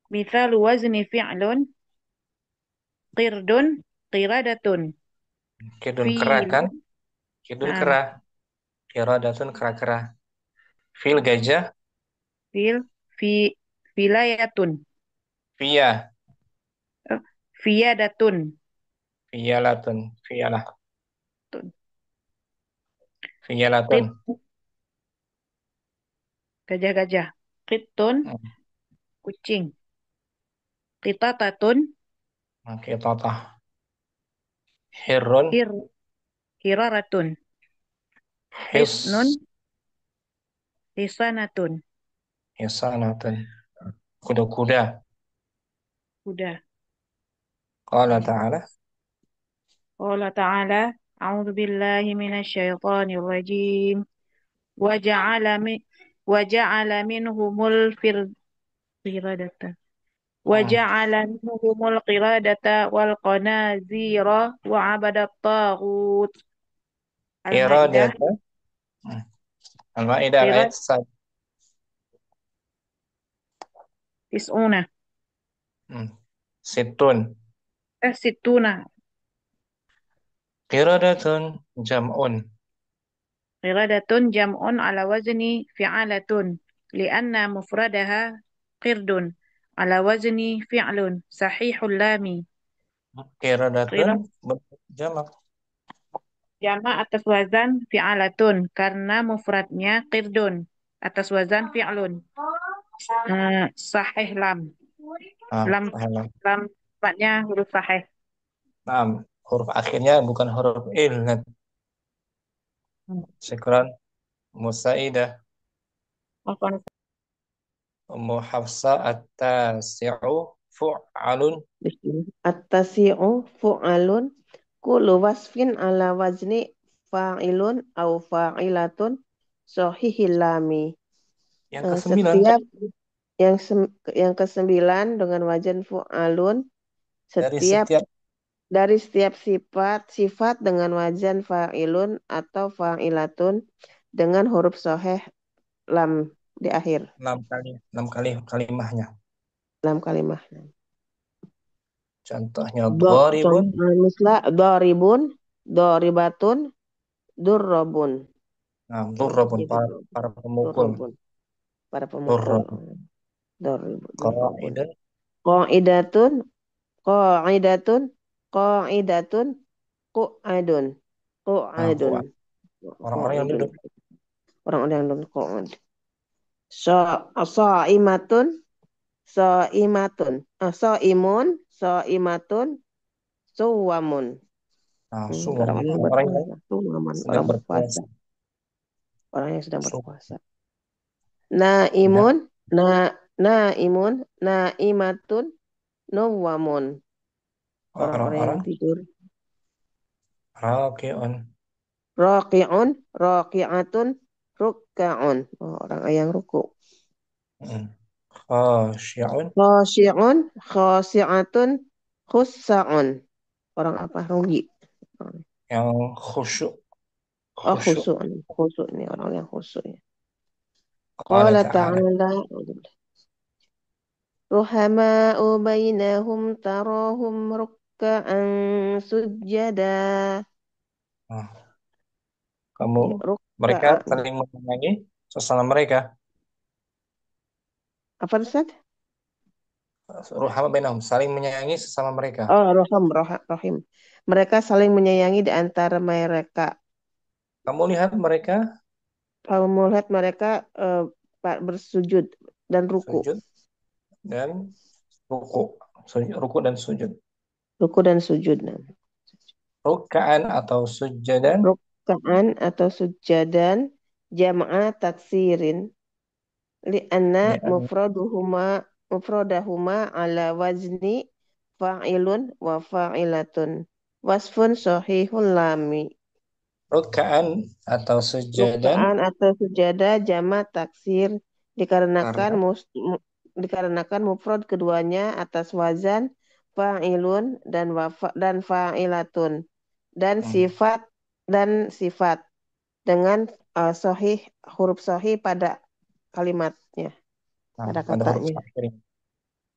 Mithal wazni fi'lun qirdun qiradatun. Kidun kera kan? Filun. Kidun Naam. kera. Qiradatun kera-kera. Fil gajah. Fil fi filayatun. Fia. Fiyadatun. Fiyalatun. Fiyalah. Tun. Fiyalatun. Qit gajah-gajah. Qittun kucing. Qitatatun Oke, tatah. Hirun. hir hiraratun. His. Hisnun hisanatun. Hisanatun. Kuda-kuda. Kuda. Qala ta'ala. Qala ta'ala a'udzu billahi minasy syaithanir rajim. Waja'ala min waja'ala minhumul qiradata. Waja'ala minhumul qiradata wal qanazira wa 'abadat taghut. Al-Maidah Iradata. Al-Ma'idah ayat qirad 1. tis'una. Situn. Situna. Qiradatun jam'un. Qiradatun jam'un ala wazni fi'alatun. Lianna mufradaha qirdun. Ala wazni fi'lun. Sahihul lami. Qiradatun Qirad jamak. jama' atas wazan fi'alatun. Karena mufradnya qirdun. Atas wazan fi'lun. Sahih lam. Lam tempatnya huruf sahih. Nah, huruf akhirnya bukan huruf illat. Syukran. Musaidah. Ummu Hafsa at-tasi'u fu'alun. At-tasi'u fu'alun kullu wasfin ala wazni fa'ilun au fa'ilatun sahihil lami. Yang ke-9. Setiap yang ke-9 dengan wajan fu'alun dari setiap sifat dengan wajan fa'ilun atau fa'ilatun dengan huruf sahih lam di akhir. 6 kali kalimahnya. 6 kalimah. Contohnya dharibun. Misal dharibun, dharibatun, durrabun. Nah, durrabun para pemukul. Para pemukul. Qa'idatun. Qa'idatun, qa'idatun, qa'idatun, qu'adun. Qu'adun. Orang-orang yang duduk. Orang-orang yang duduk. Qu'ad. Sha'imatun, sha'imatun. Sha'imun, sha'imatun, suwamun. Orang yang berpuasa. Orang yang sedang berpuasa. Naimun, naimun, naimatun, nuwamun. Orang-orang yang tidur. Raqi'un. Raqi'un, raqi'atun, rukka'un. Orang yang ruku. Khasyi'un. Khasyi'un, khasyi'atun, khussa'un. Orang apa? Rugi. Yang khusyuk. Khusyuk. Khusyuk ini orang yang khusyuk ya. Qala ta'ala ruhama'u bainahum tarahum rukka'an sujjada. Mereka saling menyayangi sesama mereka. Apa Ustaz? Ruhama bainahum, saling menyayangi sesama mereka. Oh, rahim. Mereka saling menyayangi di antara mereka. Kamu lihat mereka? Kamu lihat mereka bersujud dan ruku. Sujud dan ruku. Ruku dan sujud. Ruku dan sujud. Ruka'an atau sujadan. Ruka'an atau sujadan jama'a taksirin. Li'anna mufraduhuma mufradahuma ala wazni fa'ilun wa fa'ilatun. Wasfun sahihul lami. Ruk'an atau sujadan Rukaan atau sujadah jamak taksir dikarenakan karena dikarenakan mufrad keduanya atas wazan fa'ilun dan fa'ilatun dan hmm, sifat dengan huruf sahih pada kalimatnya, pada pada huruf katanya, akhir,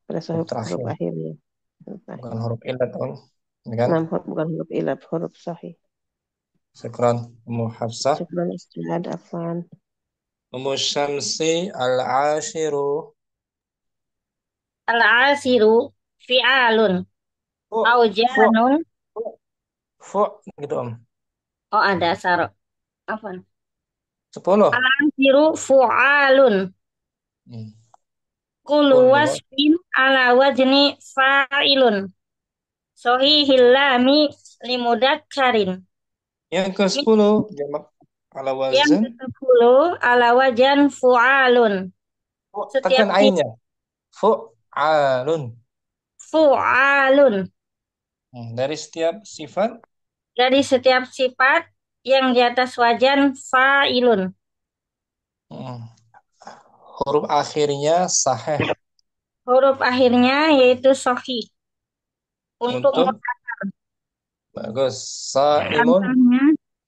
pada huruf huruf terakhir, akhirnya. bukan huruf illat, ya kan? Bukan huruf ilat, huruf sahih. Syukran, Ummu Hafsah. Syukran Ustaz Afwan. Ummu Syamsi al-ashiru. Al-asiru fi'alun Fu, au fu, janun. fu, gitu Oh, ada saro. Afwan. 10. Al-asiru fu'alun. Hmm. Kullu Pun 5. wasfin ala wajni fa'ilun. Sohihil lami limudakkarin. Yang ke-10 jamak ala Yang wazan. ke-10 ala wajan fu'alun. Setiap Tekan ainnya. Fu'alun. fu'alun. Dari setiap sifat Dari setiap sifat yang di atas wajan fa'ilun. hmm, huruf akhirnya sahih Huruf akhirnya yaitu sohih. Untuk untuk bagus. Saimun, contohnya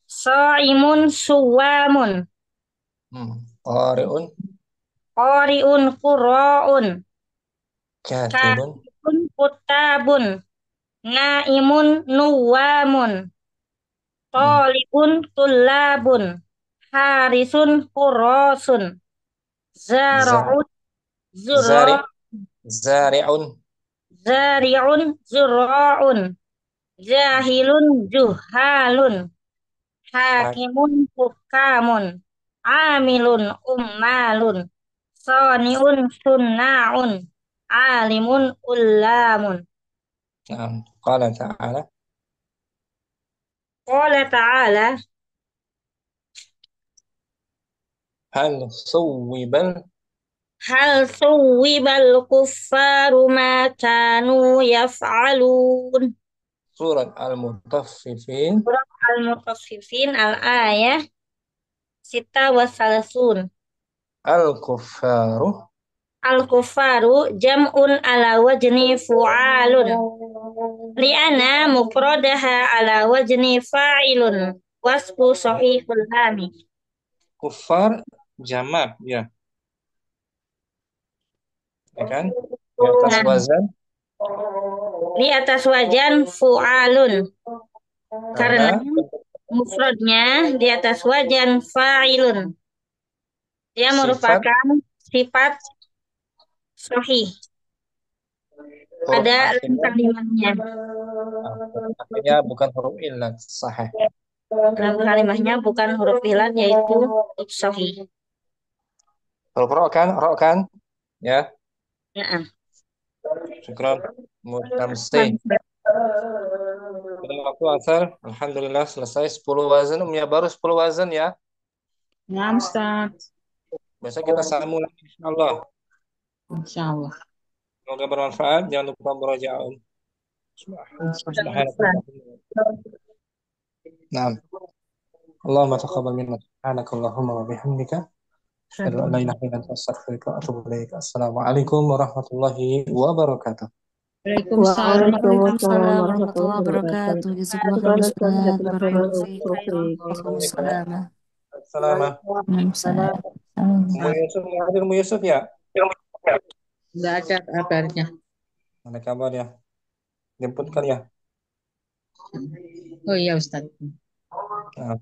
so'imun suwamun. qari'un, Qori'un qura'un. katibun, Katibun kutabun. Naimun nuwamun. Talibun tullabun. Harisun hurasun. za- Zara'un zari, zura. zari'un, Zari'un zura'un. Jahilun juhalun. hak, Hakimun hukamun. Amilun ummalun. Soni'un sunna'un. Alimun ullamun. qala ta'ala Qala ta'ala hal suwibal hal suwibal kuffaru ma kanu yaf'alun. surat al-mutaffifin Surat Al-Mutaffifin al-ayah sita wasalasun. al-kuffaru Al-kuffaru jam'un ala wajni fu'alun. Li'ana mufradaha ala wajni fa'ilun. Wasfu sahihul hami. kuffar jamak ya kan di atas Nah, wazan di atas wajan fu'alun. Karena karena mufradnya di atas wajan fa'ilun. Dia sifat merupakan sifat sahih. huruf Ada akhirnya kalimatnya. huruf akhirnya bukan huruf illat sahih. Dalam kalimatnya bukan huruf ilat yaitu huruf sahih. Huruf ro kan ya. Ya. Syukran Mutamsi. Sudah waktu asar. Alhamdulillah selesai 10 wazan. Ya baru 10 wazan ya. Ya, Ustaz. Besok kita sambung lagi insyaallah. Insyaallah. Semoga bermanfaat. Jangan lupa murojaah. Subhanallah. Naam. Allahumma taqabbal minna. Subhanakallahumma wa bihamdika. Asyhadu an la ilaha illa anta astaghfiruka wa atubu ilaik. Assalamualaikum warahmatullahi wabarakatuh. Waalaikumsalam. Waalaikumsalam warahmatullahi warahmatullahi wabarakatuh. wabarakatuh. Jazakallah Syukran khairan Ustaz, Ustaz. jazakallah khairan Barakallahu fiik. Ustaz. Waalaikumsalam. Assalamualaikum. Waalaikumsalam. Ummu Yusuf, hadir Ummu Yusuf ya? Enggak ada kabarnya. Ada kabar ya? Jemput kali ya? Oh iya, Ustaz. Nah.